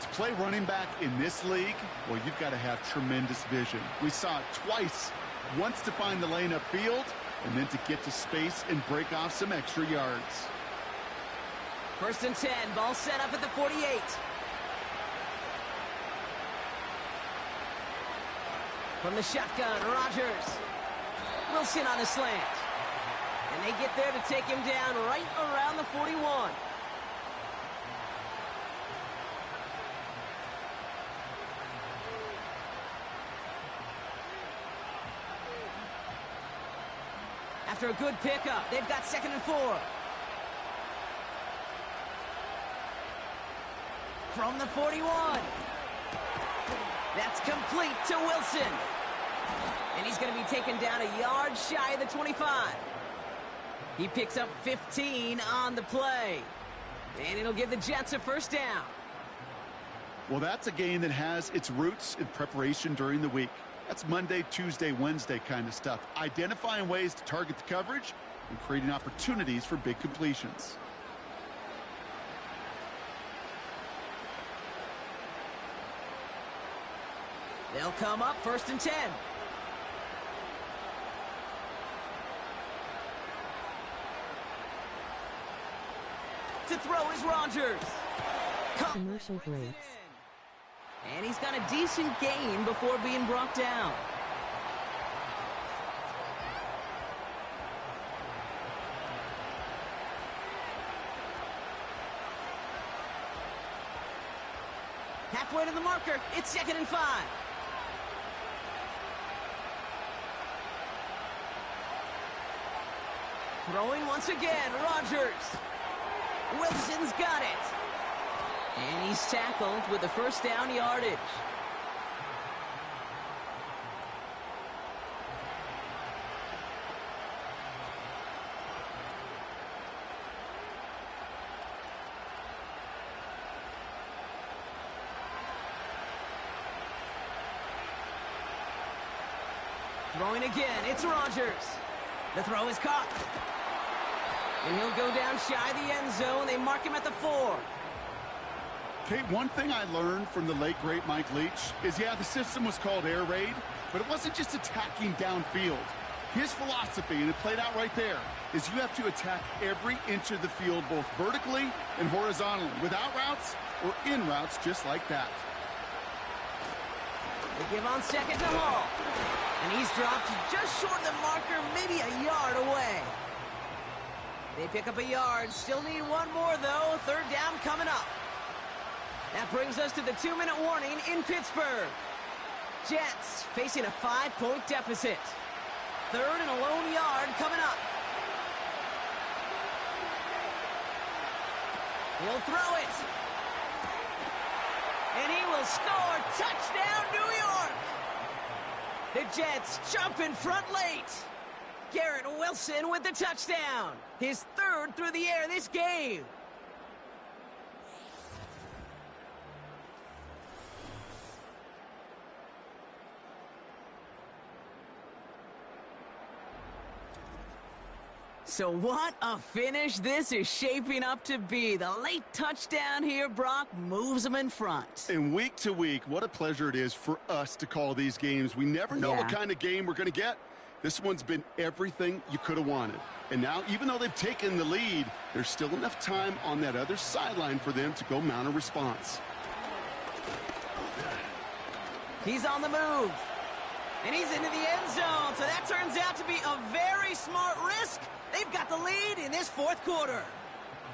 To play running back in this league, well, you've got to have tremendous vision. We saw it twice. Once to find the lane upfield, and then to get to space and break off some extra yards. 1st and 10, ball set up at the 48. From the shotgun, Rodgers. Wilson on the slant. And they get there to take him down right around the 41. After a good pickup, they've got 2nd and 4. From the 41. That's complete to Wilson. And he's going to be taken down a yard shy of the 25. He picks up 15 on the play. And it'll give the Jets a first down. Well, that's a game that has its roots in preparation during the week. That's Monday, Tuesday, Wednesday kind of stuff. Identifying ways to target the coverage and creating opportunities for big completions. They'll come up 1st and 10. To throw is Rodgers. Commercial breaks. And he's got a decent gain before being brought down. Halfway to the marker, it's 2nd and 5. Throwing once again, Rodgers. Wilson's got it. And he's tackled with the first down yardage. Throwing again, it's Rodgers. The throw is caught. And he'll go down shy of the end zone. They mark him at the 4. Kate, one thing I learned from the late, great Mike Leach is, yeah, the system was called air raid, but it wasn't just attacking downfield. His philosophy, and it played out right there, is you have to attack every inch of the field, both vertically and horizontally, without routes or in routes just like that. They give on 2nd to Hall. And he's dropped just short of the marker, maybe a yard away. They pick up a yard. Still need one more, though. 3rd down coming up. That brings us to the 2-minute warning in Pittsburgh. Jets facing a 5-point deficit. 3rd and a lone yard coming up. He'll throw it. And he will score. Touchdown, New York. The Jets jump in front late. Garrett Wilson with the touchdown. His 3rd through the air this game. So what a finish this is shaping up to be. The late touchdown here, Brock, moves them in front. And week to week, what a pleasure it is for us to call these games. We never know what kind of game we're going to get. This one's been everything you could have wanted. And now, even though they've taken the lead, there's still enough time on that other sideline for them to go mount a response. He's on the move. And he's into the end zone. So that turns out to be a very smart risk. They've got the lead in this fourth quarter.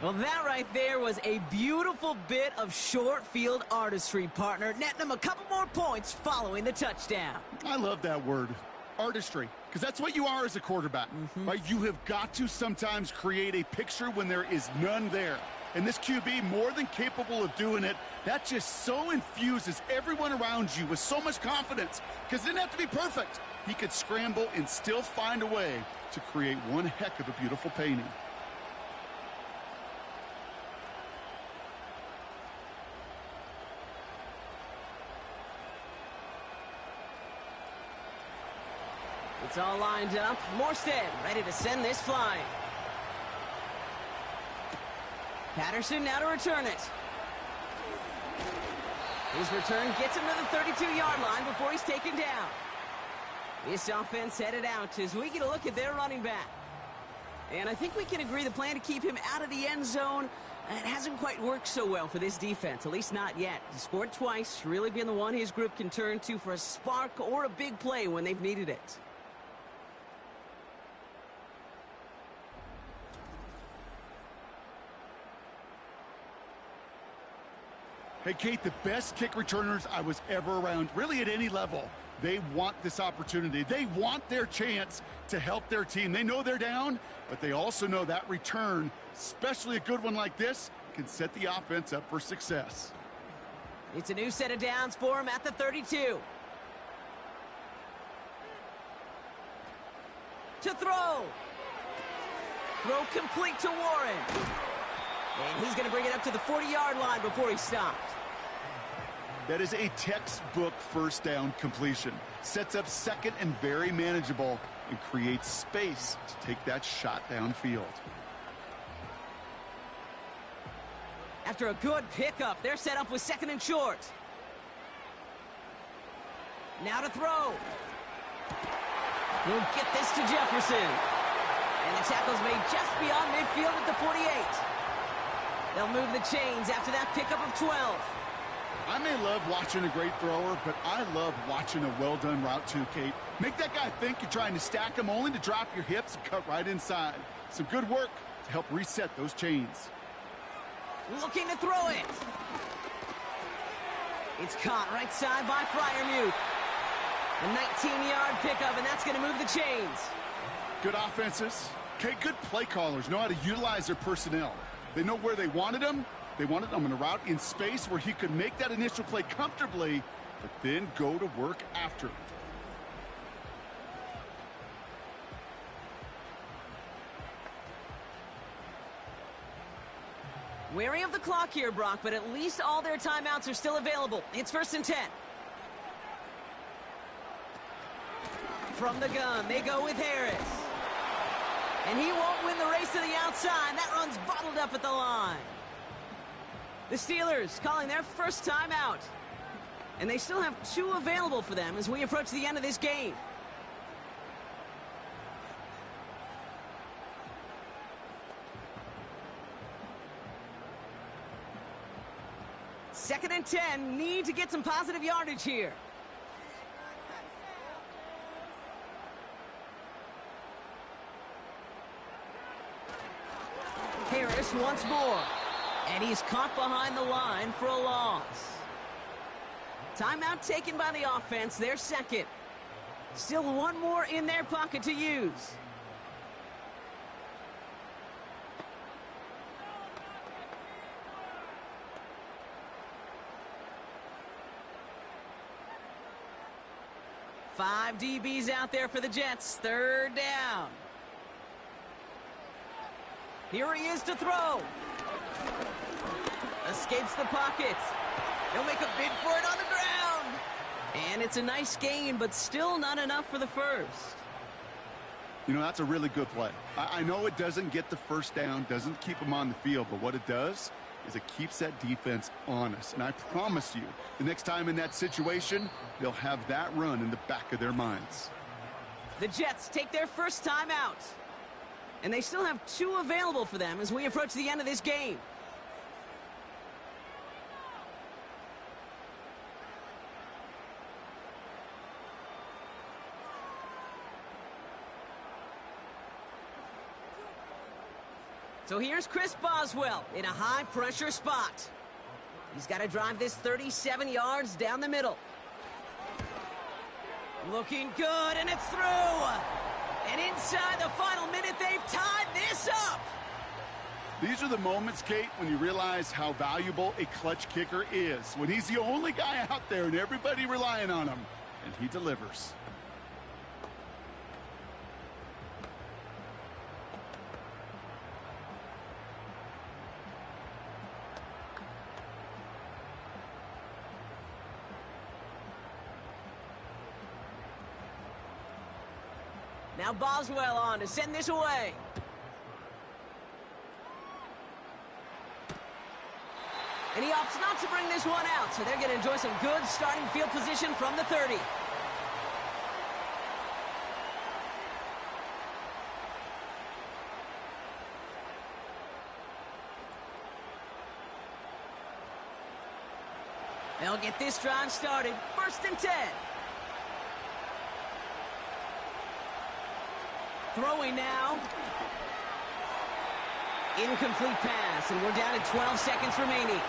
Well, that right there was a beautiful bit of short field artistry, partner. Netting them a couple more points following the touchdown. I love that word, artistry, because that's what you are as a quarterback. Right? You have got to sometimes create a picture when there is none there. And this QB, more than capable of doing it, that just so infuses everyone around you with so much confidence, because it didn't have to be perfect. He could scramble and still find a way to create one heck of a beautiful painting. It's all lined up. Morstead ready to send this flying. Patterson now to return it. His return gets him to the 32-yard line before he's taken down. This offense headed out as we get a look at their running back. And I think we can agree the plan to keep him out of the end zone, it hasn't quite worked so well for this defense, at least not yet. He scored twice, really been the one his group can turn to for a spark or a big play when they've needed it. Hey, Kate, the best kick returners I was ever around, really at any level, they want this opportunity. They want their chance to help their team. They know they're down, but they also know that return, especially a good one like this, can set the offense up for success. It's a new set of downs for him at the 32. To throw. Throw complete to Warren. And he's going to bring it up to the 40-yard line before he stopped. That is a textbook first down completion. Sets up second and very manageable and creates space to take that shot downfield. After a good pickup, they're set up with second and short. Now to throw. He'll get this to Jefferson. And the tackle's made just beyond midfield at the 48. They'll move the chains after that pickup of 12. I may love watching a great thrower, but I love watching a well-done route too, Kate. Make that guy think you're trying to stack him only to drop your hips and cut right inside. Some good work to help reset those chains. Looking to throw it. It's caught right side by Freiermuth. A 19-yard pickup, and that's going to move the chains. Good offenses. Okay, good play callers know how to utilize their personnel. They know where they wanted him. They wanted him in a route in space where he could make that initial play comfortably, but then go to work after. Wary of the clock here, Brock, but at least all their timeouts are still available. It's 1st and 10. From the gun, they go with Harris. And he won't win the race to the outside. That run's bottled up at the line. The Steelers calling their first timeout. And they still have 2 available for them as we approach the end of this game. Second and 10, need to get some positive yardage here. Harris once more. And he's caught behind the line for a loss. Timeout taken by the offense, their second. Still 1 more in their pocket to use. Five DBs out there for the Jets. 3rd down. Here he is to throw. Escapes the pocket. He'll make a bid for it on the ground. And it's a nice gain, but still not enough for the first. You know, that's a really good play. I know it doesn't get the first down, doesn't keep them on the field, but what it does is it keeps that defense honest. And I promise you, the next time in that situation, they'll have that run in the back of their minds. The Jets take their first time out. And they still have 2 available for them as we approach the end of this game. So here's Chris Boswell in a high-pressure spot. He's got to drive this 37 yards down the middle. Looking good, and it's through. And inside the final minute, they've tied this up. These are the moments, Kate, when you realize how valuable a clutch kicker is. When he's the only guy out there and everybody relying on him, and he delivers. Now Boswell on to send this away. And he opts not to bring this one out, so they're going to enjoy some good starting field position from the 30. They'll get this drive started. 1st and 10. Throwing now. Incomplete pass, and we're down to 12 seconds remaining.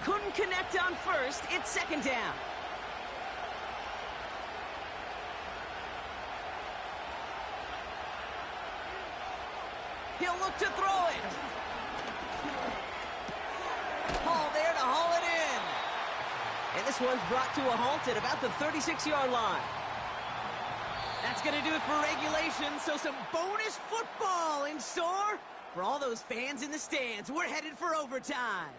Couldn't connect on 1st. It's 2nd down. He'll look to throw it. Hall there to haul it in. And this one's brought to a halt at about the 36-yard line. That's going to do it for regulation, so some bonus football in store for all those fans in the stands. We're headed for overtime.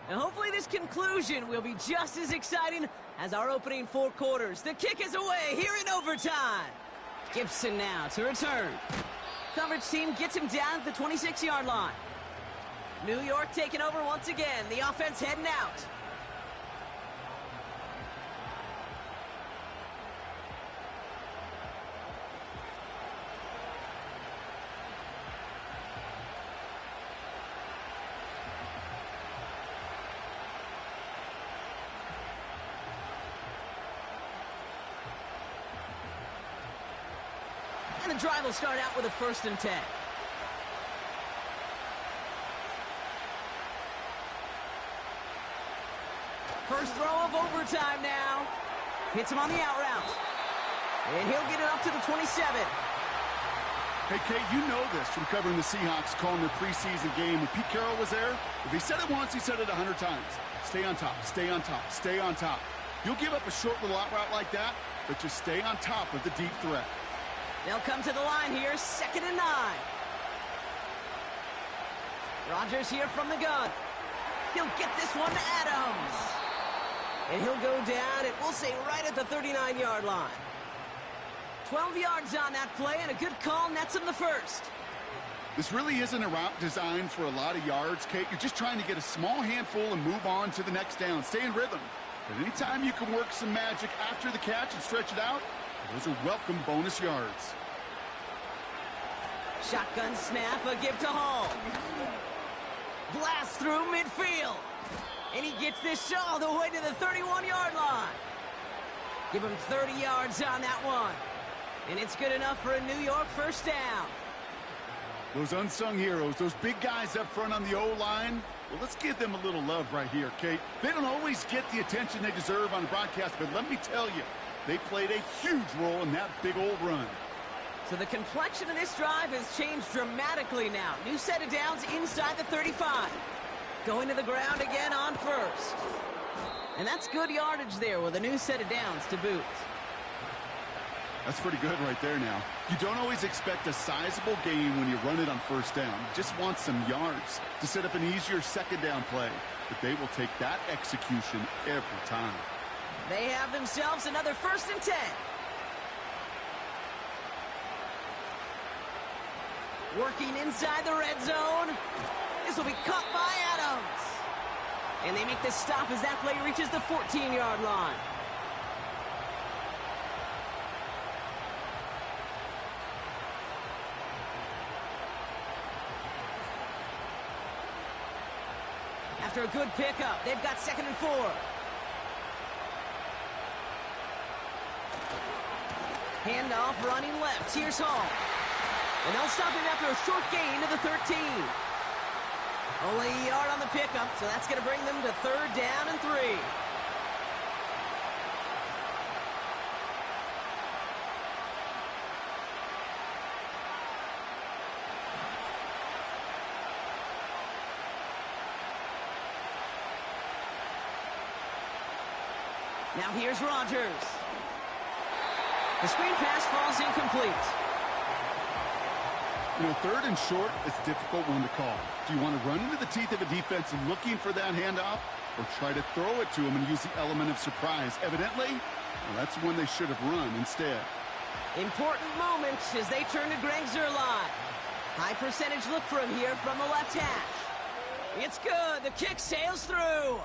And hopefully this conclusion will be just as exciting as our opening 4 quarters. The kick is away here in overtime. Gibson now to return. Coverage team gets him down at the 26-yard line. New York taking over once again. The offense heading out. And the drive will start out with a 1st and 10. First throw of overtime now. Hits him on the out route. And he'll get it up to the 27. Hey, Kate, you know this from covering the Seahawks, calling their preseason game. When Pete Carroll was there, if he said it once, he said it 100 times. Stay on top, stay on top, stay on top. You'll give up a short little out route like that, but just stay on top of the deep threat. They'll come to the line here, 2nd and 9. Rodgers here from the gun. He'll get this one to Adams. And he'll go down, and we'll say right at the 39-yard line. 12 yards on that play, and a good call nets him the first. This really isn't a route designed for a lot of yards, Kate. You're just trying to get a small handful and move on to the next down. Stay in rhythm. But anytime you can work some magic after the catch and stretch it out, those are welcome bonus yards. Shotgun snap, a give to Hall. Blast through midfield. And he gets this all the way to the 31-yard line. Give him 30 yards on that one. And it's good enough for a New York first down. Those unsung heroes, those big guys up front on the O-line, well, let's give them a little love right here, Kate. They don't always get the attention they deserve on the broadcast, but let me tell you, they played a huge role in that big old run. So the complexion of this drive has changed dramatically now. New set of downs inside the 35. Going to the ground again on first. And that's good yardage there with a new set of downs to boot. That's pretty good right there now. You don't always expect a sizable gain when you run it on first down. You just want some yards to set up an easier second down play. But they will take that execution every time. They have themselves another 1st and 10. Working inside the red zone. This will be caught by Adams. And they make the stop as that play reaches the 14-yard line. After a good pickup, they've got 2nd and 4. Handoff running left. Here's Hall. And they'll stop him after a short gain to the 13. Only a yard on the pickup, so that's going to bring them to 3rd down and 3. Now here's Rodgers. The screen pass falls incomplete. You know, 3rd and short is a difficult one to call. Do you want to run into the teeth of a defense looking for that handoff, or try to throw it to him and use the element of surprise? Evidently, well, that's when they should have run instead. Important moment as they turn to Greg Zuerlein. High percentage look for him here from the left hash. It's good. The kick sails through.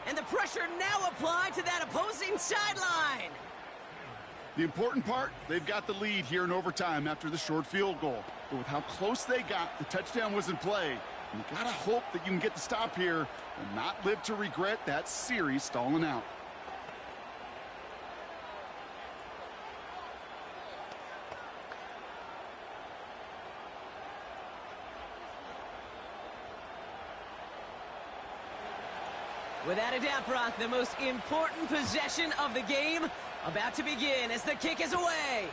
And the pressure now applied to that opposing sideline. The important part, they've got the lead here in overtime after the short field goal. But with how close they got, the touchdown was in play. And you gotta hope that you can get the stop here and not live to regret that series stalling out. Without a doubt, Brock, the most important possession of the game about to begin as the kick is away.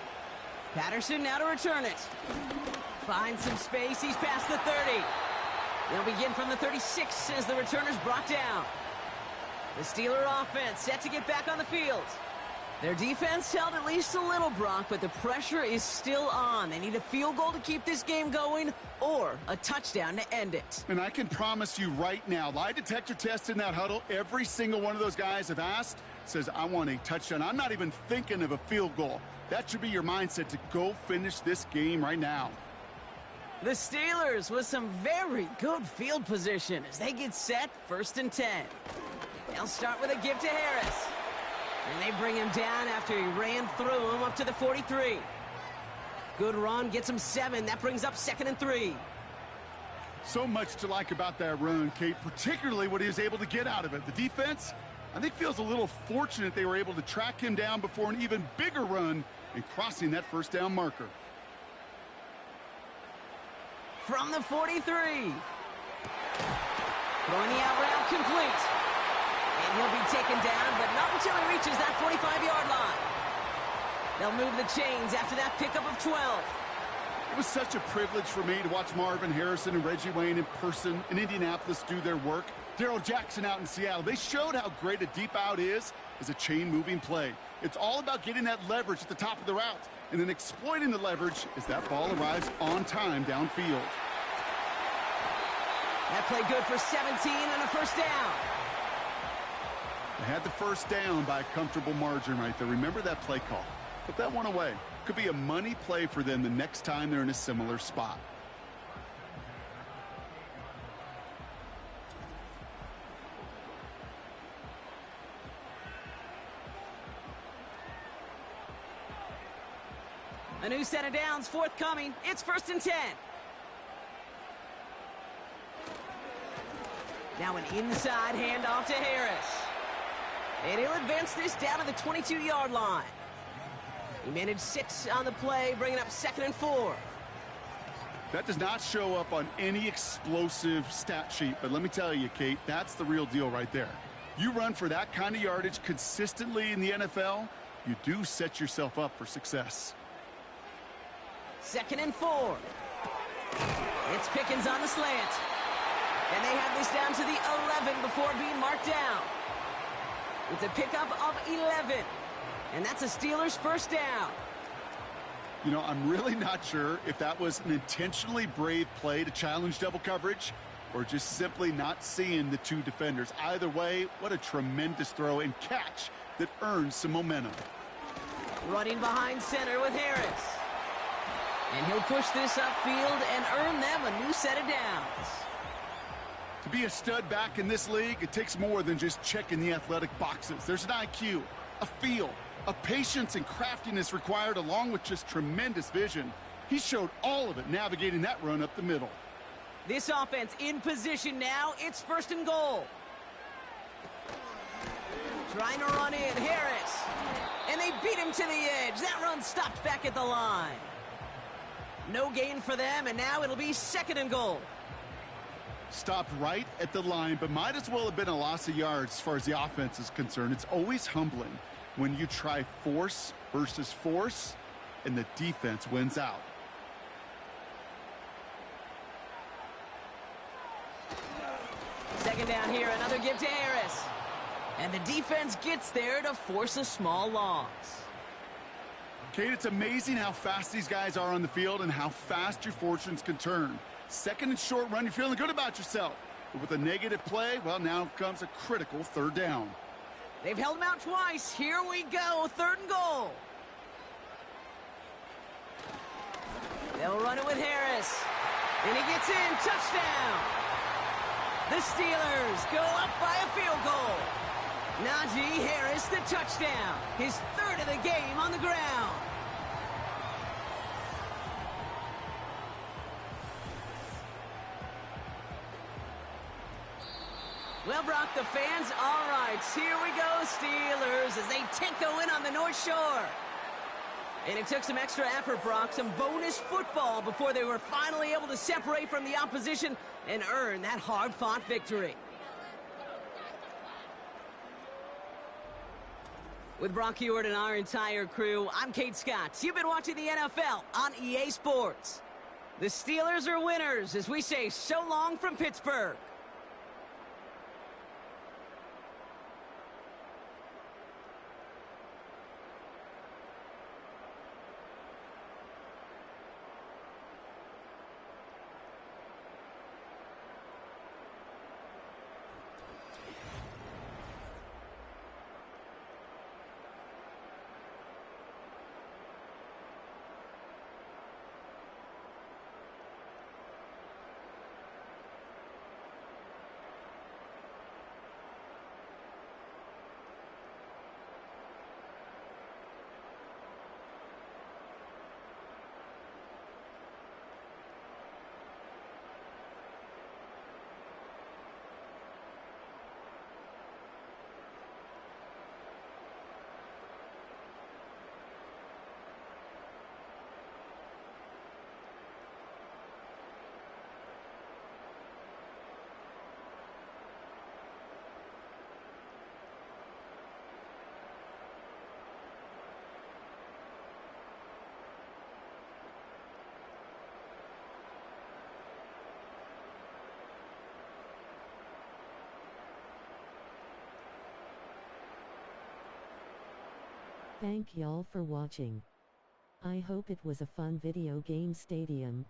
Patterson now to return it. Finds some space. He's past the 30. They'll begin from the 36 as the returner's brought down. The Steeler offense set to get back on the field. Their defense held at least a little, Brock, but the pressure is still on. They need a field goal to keep this game going or a touchdown to end it. And I can promise you right now, lie detector test in that huddle, every single one of those guys have asked, says, I want a touchdown. I'm not even thinking of a field goal. That should be your mindset to go finish this game right now. The Steelers with some very good field position as they get set 1st and 10. They'll start with a give to Harris. And they bring him down after he ran through him up to the 43. Good run, gets him 7. That brings up 2nd and 3. So much to like about that run, Kate, particularly what he was able to get out of it. The defense, I think, feels a little fortunate they were able to track him down before an even bigger run and crossing that first down marker. From the 43. Throwing the out route complete. And he'll be taken down, but not until he reaches that 45-yard line. They'll move the chains after that pickup of 12. It was such a privilege for me to watch Marvin Harrison and Reggie Wayne in person in Indianapolis do their work. Darrell Jackson out in Seattle. They showed how great a deep out is as a chain-moving play. It's all about getting that leverage at the top of the route and then exploiting the leverage as that ball arrives on time downfield. That play good for 17 and a first down. They had the first down by a comfortable margin right there. Remember that play call. Put that one away. Could be a money play for them the next time they're in a similar spot. A new set of downs forthcoming. It's 1st and 10. Now an inside handoff to Harris. And he'll advance this down to the 22-yard line. He managed 6 on the play, bringing up 2nd and 4. That does not show up on any explosive stat sheet, but let me tell you, Kate, that's the real deal right there. You run for that kind of yardage consistently in the NFL, you do set yourself up for success. 2nd and 4. It's Pickens on the slant. And they have this down to the 11 before being marked down. It's a pickup of 11. And that's a Steelers first down. You know, I'm really not sure if that was an intentionally brave play to challenge double coverage or just simply not seeing the two defenders. Either way, what a tremendous throw and catch that earns some momentum. Running behind center with Harris. And he'll push this upfield and earn them a new set of downs. To be a stud back in this league, it takes more than just checking the athletic boxes. There's an IQ, a feel, a patience and craftiness required along with just tremendous vision. He showed all of it navigating that run up the middle. This offense in position now. It's 1st and goal. Trying to run in, Harris. And they beat him to the edge. That run stopped back at the line. No gain for them, and now it'll be 2nd and goal. Stopped right at the line, but might as well have been a loss of yards as far as the offense is concerned. It's always humbling when you try force versus force, and the defense wins out. Second down here, another give to Harris. And the defense gets there to force a small loss. Kate, it's amazing how fast these guys are on the field and how fast your fortunes can turn. 2nd and short run, you're feeling good about yourself. But with a negative play, well, now comes a critical 3rd down. They've held him out twice. Here we go, 3rd and goal. They'll run it with Harris. And he gets in, touchdown. The Steelers go up by a field goal. Najee Harris, the touchdown. His 3rd of the game on the ground. Well, Brock, the fans, all right, here we go, Steelers, as they take the win on the North Shore. And it took some extra effort, Brock, some bonus football before they were finally able to separate from the opposition and earn that hard-fought victory. With Brock Heward and our entire crew, I'm Kate Scott. You've been watching the NFL on EA Sports. The Steelers are winners as we say so long from Pittsburgh. Thank y'all for watching. I hope it was a fun video game stadium.